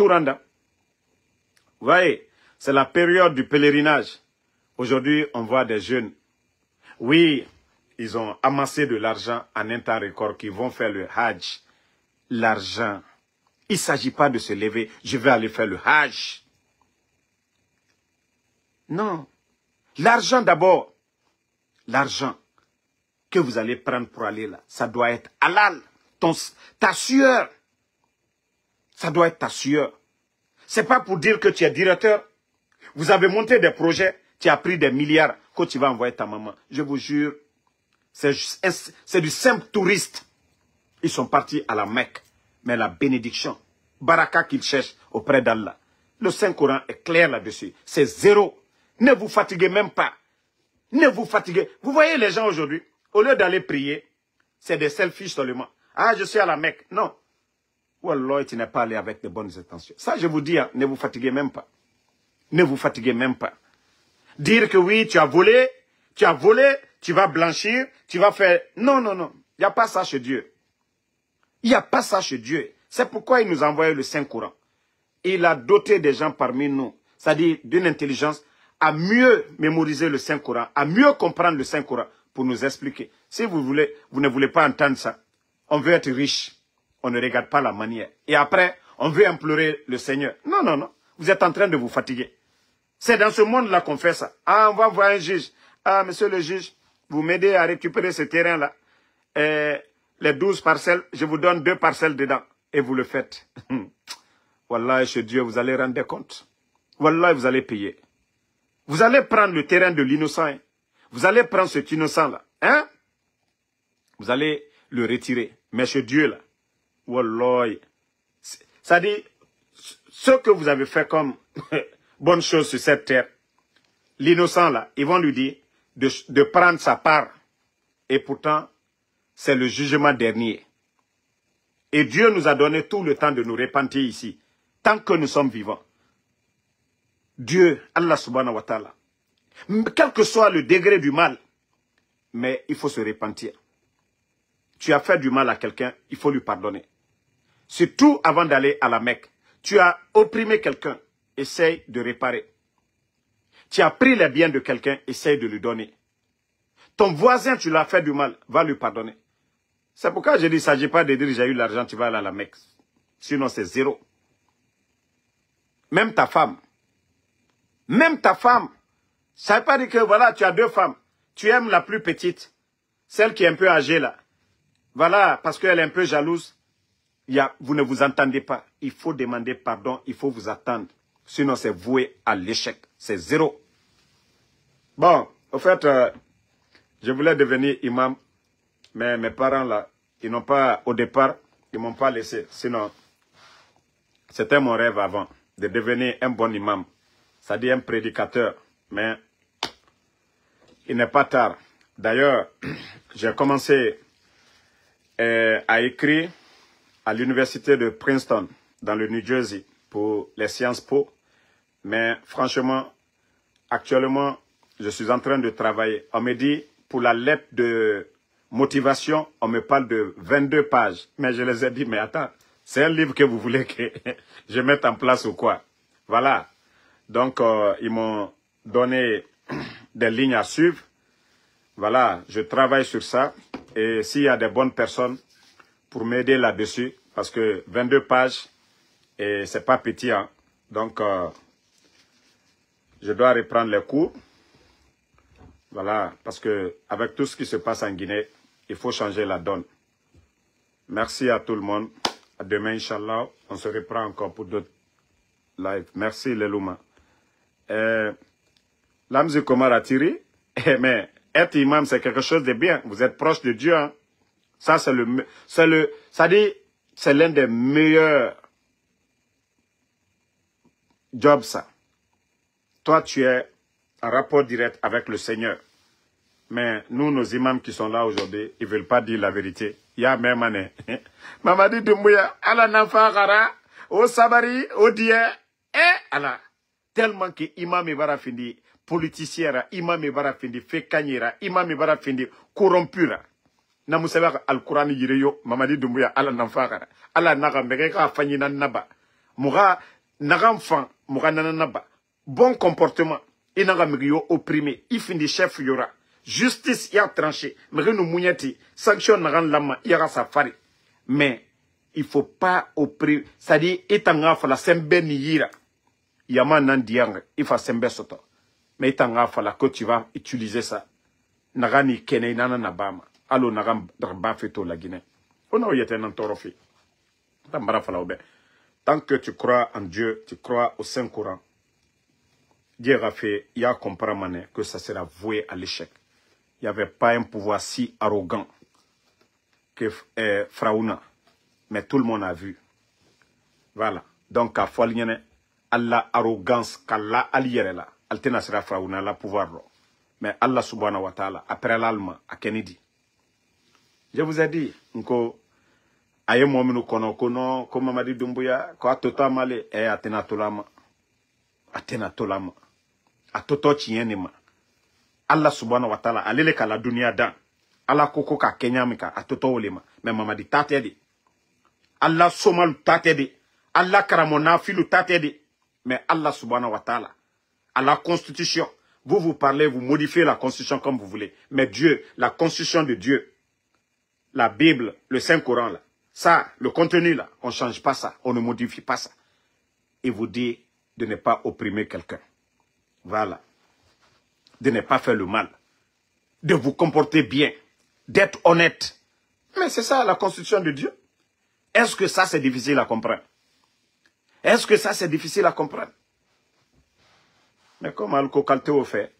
rendre. Vous voyez, c'est la période du pèlerinage. Aujourd'hui, on voit des jeunes. Oui, ils ont amassé de l'argent en un temps record qui vont faire le Hajj. L'argent. Il ne s'agit pas de se lever, je vais aller faire le Hajj. Non. L'argent d'abord. L'argent que vous allez prendre pour aller là, ça doit être halal. Ta sueur. Ça doit être ta sueur. Ce n'est pas pour dire que tu es directeur. Vous avez monté des projets, tu as pris des milliards que tu vas envoyer ta maman. Je vous jure, c'est du simple touriste. Ils sont partis à la Mecque. Mais la bénédiction, baraka qu'ils cherchent auprès d'Allah. Le Saint-Coran est clair là-dessus. C'est zéro. Ne vous fatiguez même pas. Ne vous fatiguez. Vous voyez les gens aujourd'hui, au lieu d'aller prier, c'est des selfies seulement. Ah, je suis à la Mecque. Non. Wallah, tu n'es pas allé avec de bonnes intentions. Ça, je vous dis, hein, ne vous fatiguez même pas. Ne vous fatiguez même pas. Dire que oui, tu as volé, tu vas blanchir, tu vas faire... Non, non, non. Il n'y a pas ça chez Dieu. Il n'y a pas ça chez Dieu. C'est pourquoi il nous a envoyé le Saint-Coran. Il a doté des gens parmi nous, c'est-à-dire d'une intelligence, à mieux mémoriser le Saint-Coran, à mieux comprendre le Saint-Coran pour nous expliquer. Si vous ne voulez pas entendre ça, on veut être riche, on ne regarde pas la manière. Et après, on veut implorer le Seigneur. Non, non, non. Vous êtes en train de vous fatiguer. C'est dans ce monde-là qu'on fait ça. Ah, on va voir un juge. Ah, monsieur le juge, vous m'aidez à récupérer ce terrain-là. Les 12 parcelles, je vous donne 2 parcelles dedans. Et vous le faites. Wallah, chez Dieu, vous allez rendre compte. Wallah, vous allez payer. Vous allez prendre le terrain de l'innocent. Hein? Vous allez prendre cet innocent-là. Hein? Vous allez le retirer. Mais chez Dieu, là, wallah, ça dit, ce que vous avez fait comme bonne chose sur cette terre, l'innocent, là, ils vont lui dire de prendre sa part. Et pourtant, c'est le jugement dernier. Et Dieu nous a donné tout le temps de nous repentir ici, tant que nous sommes vivants. Dieu, Allah subhanahu wa ta'ala, quel que soit le degré du mal, mais il faut se repentir. Tu as fait du mal à quelqu'un, il faut lui pardonner. Surtout avant d'aller à la Mecque. Tu as opprimé quelqu'un, essaye de réparer. Tu as pris les biens de quelqu'un, essaye de lui donner. Ton voisin, tu l'as fait du mal, va lui pardonner. C'est pourquoi je dis, il ne s'agit pas de dire j'ai eu l'argent, tu vas aller à la Mecque. Sinon, c'est zéro. Même ta femme. Même ta femme. Ça ne veut pas dire que voilà, tu as 2 femmes. Tu aimes la plus petite. Celle qui est un peu âgée là. Voilà, parce qu'elle est un peu jalouse. Vous ne vous entendez pas. Il faut demander pardon, il faut vous attendre. Sinon, c'est voué à l'échec. C'est zéro. Bon, au fait, je voulais devenir imam. Mais mes parents, là, ils n'ont pas, au départ, ils ne m'ont pas laissé. Sinon, c'était mon rêve avant, de devenir un bon imam. C'est-à-dire un prédicateur. Mais il n'est pas tard. D'ailleurs, j'ai commencé à écrire à l'université de Princeton, dans le New Jersey, pour les Sciences Po. Mais franchement, actuellement, je suis en train de travailler. On me dit, pour la lettre de motivation, on me parle de 22 pages. Mais je les ai dit, mais attends, c'est un livre que vous voulez que je mette en place ou quoi? Voilà. Donc, ils m'ont donné des lignes à suivre. Voilà, je travaille sur ça. Et s'il y a des bonnes personnes pour m'aider là-dessus, parce que 22 pages, et c'est pas petit, hein. Donc, Je dois reprendre les cours. Voilà, parce que avec tout ce qui se passe en Guinée, il faut changer la donne. Merci à tout le monde. À demain, Inch'Allah. On se reprend encore pour d'autres lives. Merci, Lelouma. Lamzi Komar a tiré. Mais être imam, c'est quelque chose de bien. Vous êtes proche de Dieu. Hein? Ça, c'est l'un des meilleurs jobs, ça. Toi, tu es en rapport direct avec le Seigneur. Mais nous, nos imams qui sont là aujourd'hui, ils ne veulent pas dire la vérité. Il y a même année. Mamadi Doumbouya, ala nafagara, au sabari, au dia, ala. Tellement que imam ibara findi, politicien, imam ibara findi, fekanyera, imam ibara findi, corrompura. Na musaba al-Qur'an yireyo, Mamadi Doumbouya, ala nafagara. Ala naga mbeka fanyina naba. Muga, naga mfan, muga nanaba. Bon comportement. Il n'a pas opprimé. Il finit chef yora. Justice y a tranché. Mais nous mouillati. Sanction n'a lama. Il y a safari. Mais il ne faut pas opprimer. C'est-à-dire, étanga fala sembe ni yira. Yama nan diang. Il faut sembe soto. Mais étanga fala que tu vas utiliser ça. Naga ni kene nana nabama. Allo naga draba feto la Guinée. On a yete nan torofi. Tambara fala obe. Tant que tu crois en Dieu, tu crois au Saint-Coran. Dieu a fait, il a compris que ça sera voué à l'échec. Il n'y avait pas un pouvoir si arrogant que Fraouna. Mais tout le monde a vu. Voilà. Donc, à Foualienne, Allah arrogance qu'Allah allière là. Altena sera Fraouna, la pouvoir. Mais Allah subhanahu wa ta'ala, après l'Allemand, à Kennedy. Je vous ai dit, nko, aye mwaminu kono, comme Mamadi Doumbouya, ko atota male, atena tolama. Atena tolama. A toto chienema. Allah subhanahu wa ta'ala alele kala dunia dan. Allah koko ka Kenya mika a toto olema. Mais Mamadi tatedi. Allah somal tatedi. Allah karamona filu tatedi. Mais Allah subhanahu wa ta'ala à la constitution. Vous parlez, vous modifiez la constitution comme vous voulez. Mais Dieu, la constitution de Dieu, la Bible, le Saint-Coran là, ça, le contenu là, on ne change pas ça, on ne modifie pas ça. Et vous dit de ne pas opprimer quelqu'un. Voilà. De ne pas faire le mal. De vous comporter bien. D'être honnête. Mais c'est ça la constitution de Dieu. Est-ce que ça c'est difficile à comprendre? Est-ce que ça c'est difficile à comprendre? Mais comme Al-Kokalteo fait,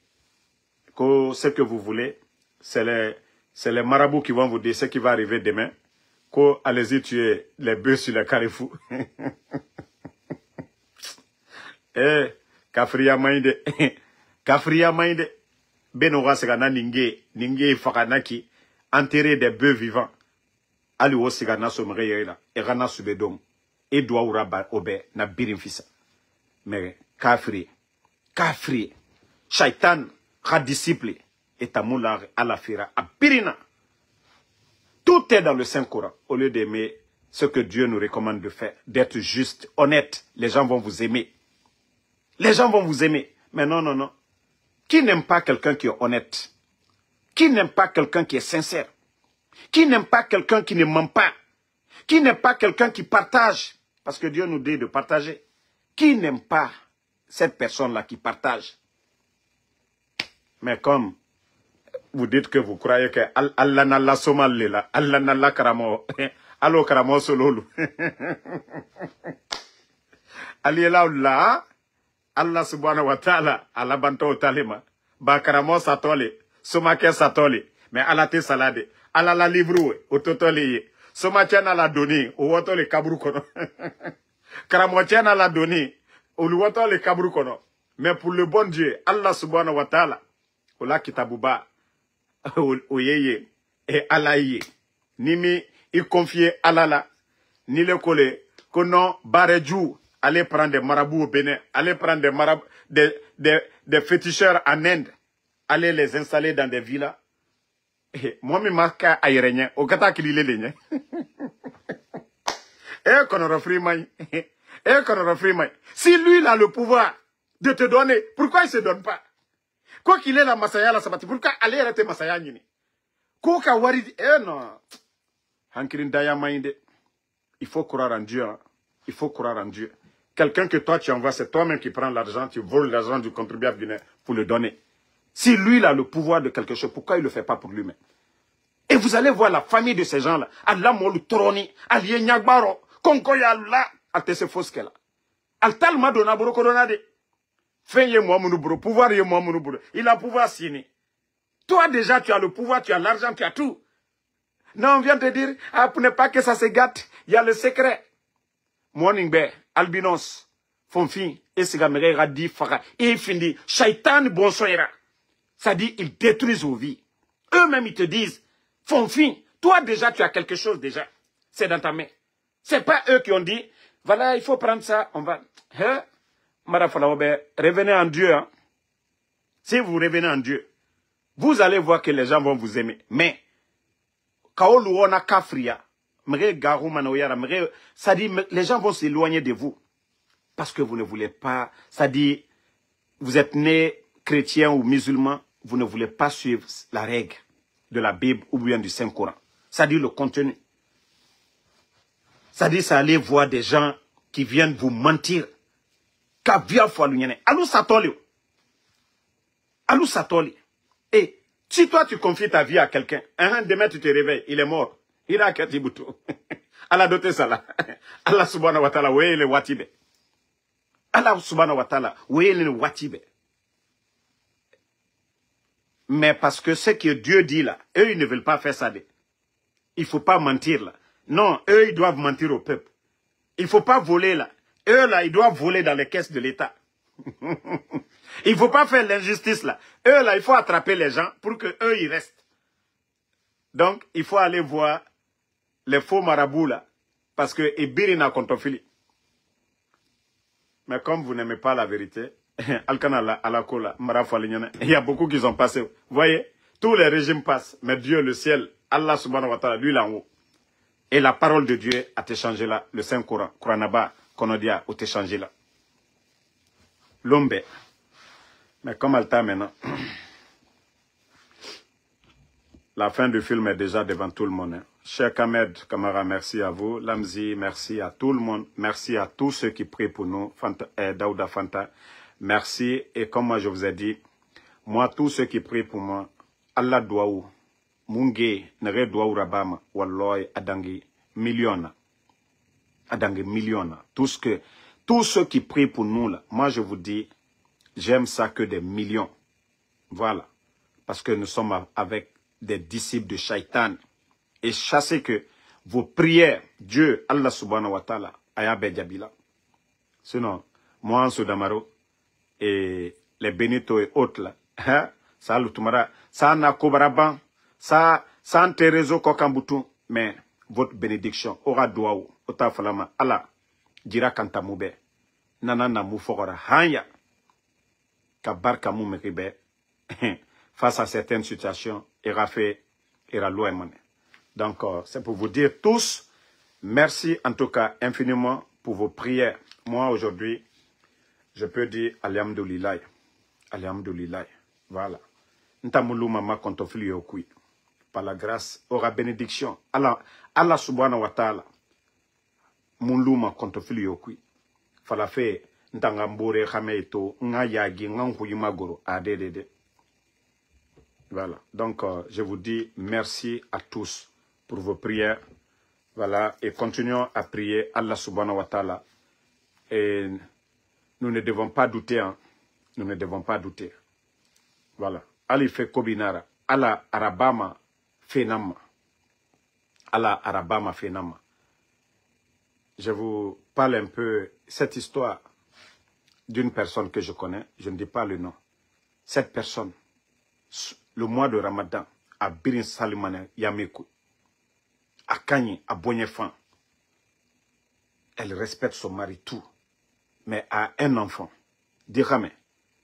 que ce que vous voulez, c'est les marabouts qui vont vous dire ce qui va arriver demain. Allez-y tuer les bœufs sur les carrefours. Kafriya mainde. Kafriya mainde. Benora segana ninge fakanaki. Enterrer des bœufs vivants. Ali wo segana somere yela. Erana subedom. Et doit uraba obe na birin fisa. Mais kafri. Kafri. Shaitan. Ra disciple. Et tamoula à la fira. A birina. Tout est dans le Saint-Coran. Au lieu d'aimer ce que Dieu nous recommande de faire. D'être juste, honnête. Les gens vont vous aimer. Les gens vont vous aimer. Mais non, non, non. Qui n'aime pas quelqu'un qui est honnête? Qui n'aime pas quelqu'un qui est sincère? Qui n'aime pas quelqu'un qui ne ment pas? Qui n'aime pas quelqu'un qui partage? Parce que Dieu nous dit de partager. Qui n'aime pas cette personne-là qui partage? Mais comme vous dites que vous croyez que Allah n'a la somali là, Allah n'a la karamo, allo karamo sololu. Ali là, Allah subhanahu wa ta'ala, Allah banto talema, ba karamo satole, somake satole, mais Allah te salade, Allah la livre au totole, somake na la doni, au wotole kabru kono. Karamo na la doni, au wotole kabru kono. Mais pour le bon Dieu, Allah subhanahu wa ta'ala, ola kitabuba, oyeye, et alaye, ni mi y confier Allah, ni le coller, kono barejou, allez prendre des marabouts au Bénin, allez prendre des marabouts, des féticheurs en Inde, allez les installer dans des villas. Moi, je marque à Irénien, au Kata Kilile. Eh, qu'on aura freemain. Eh, qu'on aura freemain. Si lui, il a le pouvoir de te donner, pourquoi il ne se donne pas? Quoi qu'il ait la Masaya, la Sabati, pourquoi aller arrêter Masaya Nini? Koka Warid, eh non. Hankirin Daya Mainde. Il faut croire en Dieu. Hein. Il faut croire en Dieu. quelqu'un que toi tu envoies, c'est toi-même qui prends l'argent, tu voles l'argent du contribuable guinéen pour le donner. Si lui il a le pouvoir de quelque chose, pourquoi il ne le fait pas pour lui-même? Et vous allez voir la famille de ces gens-là. Allah molu troni, aliye nyagbaro, konko ya la, altese foskela. Altal madona bro corona de. Fin ye moi bro, pouvoir ye moi bro. Il a pouvoir signer. Toi déjà tu as le pouvoir, tu as l'argent, tu as tout. Non, on vient te dire, ah, pour ne pas que ça se gâte, il y a le secret. Morningbe, albinos, fonfi, et c'est gamere radi fara, et fini, shaitan bonsoira. Ça dit, ils détruisent vos vies. Eux-mêmes, ils te disent, fonfi, toi déjà, tu as quelque chose déjà. C'est dans ta main. C'est pas eux qui ont dit, voilà, il faut prendre ça, on va. Hein? Revenez en Dieu. Hein? Si vous revenez en Dieu, vous allez voir que les gens vont vous aimer. Mais, kaoluona kafria, ça dit, les gens vont s'éloigner de vous. Parce que vous ne voulez pas, ça dit, vous êtes né chrétien ou musulman, vous ne voulez pas suivre la règle de la Bible ou bien du Saint-Coran. Ça dit le contenu. Ça dit, ça allait voir des gens qui viennent vous mentir. Alou satoli. Et si toi tu confies ta vie à quelqu'un, demain tu te réveilles, il est mort. Il a Katibutu. Allah doté ça là. Allah subhanahu wa ta'ala, oui, le watibe. Allah subhanahu wa ta'ala, oui, le watibe. Mais parce que ce que Dieu dit là, eux, ils ne veulent pas faire ça. Il ne faut pas mentir là. Non, eux, ils doivent mentir au peuple. Il ne faut pas voler là. Eux là, ils doivent voler dans les caisses de l'État. Il ne faut pas faire l'injustice là. Eux là, il faut attraper les gens pour que eux ils restent. Donc, il faut aller voir les faux marabouts là. Parce que Ibirina Kontofili. Mais comme vous n'aimez pas la vérité, il y a beaucoup qui sont passés. Vous voyez, tous les régimes passent. Mais Dieu, le ciel, Allah subhanahu wa ta'ala, lui là en haut. Et la parole de Dieu a été changée là. Le Saint-Coran, Koranaba, Konodia, a été changé là. L'ombe. Mais comme Alta maintenant, la fin du film est déjà devant tout le monde. Hein. Cheikh Ahmed Kamara, merci à vous. Lamzi, merci à tout le monde. Merci à tous ceux qui prient pour nous. Fanta, Daouda Fanta, merci. Et comme moi je vous ai dit, moi, tous ceux qui prient pour moi, Allah Douaou, Munge, Nere Douaou Rabama, Walloy, Adangi, Milliona. Adangi, Milliona. Tous ceux qui prient pour nous, là, moi je vous dis, j'aime ça que des millions. Voilà. Parce que nous sommes avec des disciples de Shaitan. Et chassez que vos prières, Dieu, Allah subhanahu wa ta'ala, ayabe Jabila. Sinon, moi en Sudamaro, et les Benito et autres là, hein, ça l'outumara, ça n'a kobaraban, ça en terezo kokambutu, mais votre bénédiction aura douaou, ota falama, Allah, dira kantamoube, nanana moufogora, hanya, kabarka moumeribe, face à certaines situations, ira fait, ira loin. Donc, c'est pour vous dire tous, merci en tout cas infiniment pour vos prières. Moi, aujourd'hui, je peux dire Alhamdoulilah. Alhamdoulilah. Voilà. Ntamoulou mama kontofili yokui. Par la grâce, aura bénédiction. Allah subhanahu wa ta'ala. Moulou kontofili yokui. Fala fe ntangambore khameito nga yagi nga nkuyimagoro adedede. Voilà. Donc, je vous dis merci à tous pour vos prières. Voilà. Et continuons à prier Allah subhanahu wa ta'ala. Et nous ne devons pas douter. Hein. Nous ne devons pas douter. Voilà. Ali fait Kobinara. Allah Arabama Fenama. Allah Arabama Fenama. Je vous parle un peu cette histoire d'une personne que je connais. Je ne dis pas le nom. Cette personne, le mois de Ramadan, à Birin Salimane Yamekou, à Kanye, à Bonyefan, elle respecte son mari tout, mais a un enfant. Dirame,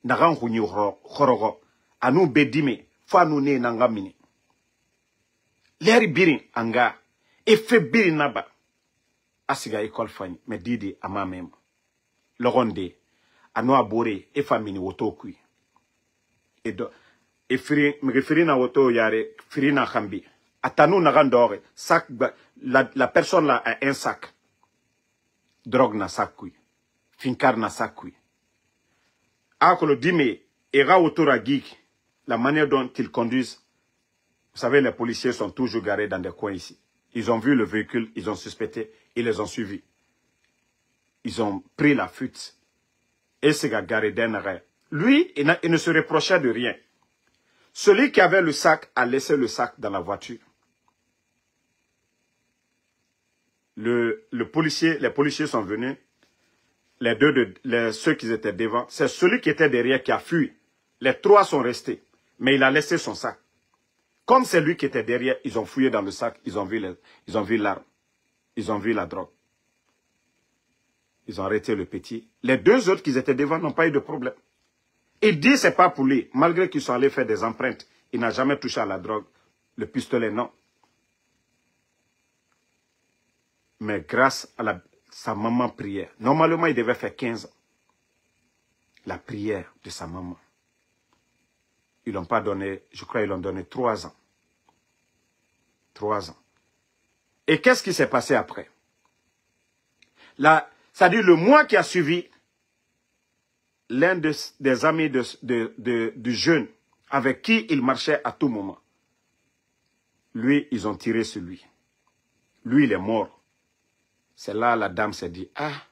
naran hunyu khorogo, anu bedime, fa nu ne nangamini. Leri Birin anga, e fe Birin naba, asiga école fani, mais didi ama même. Loronde, anu abore, e famini wotokui. Et donc, et firi na woto yare, firi na khambi. Atanu nagandore, sac, la personne là a un sac. Drogue na sac kui. Finkar Nasakui. Akolo Dime, Era Otoragik, la manière dont ils conduisent. Vous savez, les policiers sont toujours garés dans des coins ici. Ils ont vu le véhicule, ils ont suspecté, ils les ont suivis. Ils ont pris la fuite. Et c'est garé d'un arrêt. Lui, il ne se reprochait de rien. Celui qui avait le sac a laissé le sac dans la voiture. Les policiers sont venus. Ceux qui étaient devant, c'est celui qui était derrière qui a fui. Les trois sont restés. Mais il a laissé son sac. Comme c'est lui qui était derrière, ils ont fouillé dans le sac. Ils ont vu l'arme. Ils ont vu la drogue. Ils ont arrêté le petit. Les deux autres qui étaient devant n'ont pas eu de problème. Il dit que ce n'est pas pour lui. Malgré qu'ils sont allés faire des empreintes, il n'a jamais touché à la drogue. Le pistolet, non. Mais grâce à sa maman prière. Normalement, il devait faire 15 ans. La prière de sa maman. Ils n'ont pas donné, je crois qu'ils l'ont donné 3 ans. 3 ans. Et qu'est-ce qui s'est passé après? C'est-à-dire le mois qui a suivi, l'un des amis du jeune avec qui il marchait à tout moment, lui, ils ont tiré sur lui. Lui, il est mort. C'est là la dame s'est dit, ah,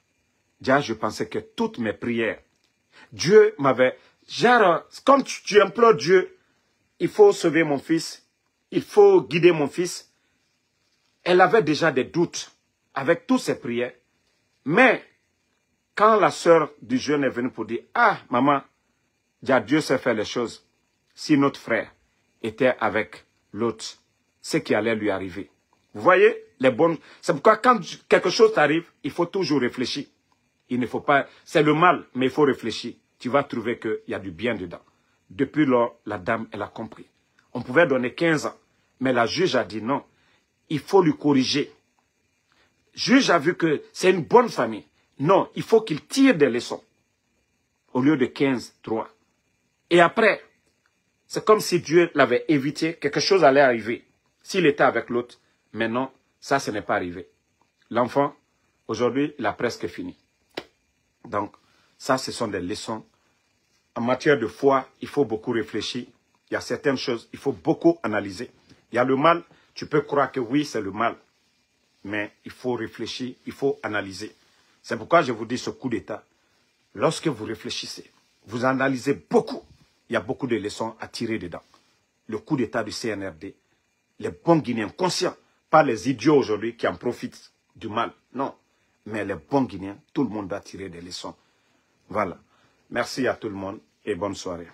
déjà je pensais que toutes mes prières, Dieu m'avait... Genre, quand tu implores Dieu, il faut sauver mon fils, il faut guider mon fils. Elle avait déjà des doutes avec toutes ses prières. Mais, quand la sœur du jeune est venue pour dire, ah, maman, déjà Dieu sait faire les choses. Si notre frère était avec l'autre, ce qui allait lui arriver. Vous voyez, les bonnes... C'est pourquoi quand quelque chose t'arrive, il faut toujours réfléchir. Il ne faut pas... C'est le mal, mais il faut réfléchir. Tu vas trouver qu'il y a du bien dedans. Depuis lors, la dame, elle a compris. On pouvait donner 15 ans, mais la juge a dit non. Il faut lui corriger. Le juge a vu que c'est une bonne famille. Non, il faut qu'il tire des leçons. Au lieu de 15, 3. Et après, c'est comme si Dieu l'avait évité, quelque chose allait arriver. S'il était avec l'autre, mais non, ça, ce n'est pas arrivé. L'enfant, aujourd'hui, il a presque fini. Donc, ça, ce sont des leçons. En matière de foi, il faut beaucoup réfléchir. Il y a certaines choses, il faut beaucoup analyser. Il y a le mal, tu peux croire que oui, c'est le mal. Mais il faut réfléchir, il faut analyser. C'est pourquoi je vous dis ce coup d'État. Lorsque vous réfléchissez, vous analysez beaucoup. Il y a beaucoup de leçons à tirer dedans. Le coup d'État du CNRD, les bons Guinéens conscients, pas les idiots aujourd'hui qui en profitent du mal. Non, mais les bons Guinéens, tout le monde doit tirer des leçons. Voilà. Merci à tout le monde et bonne soirée.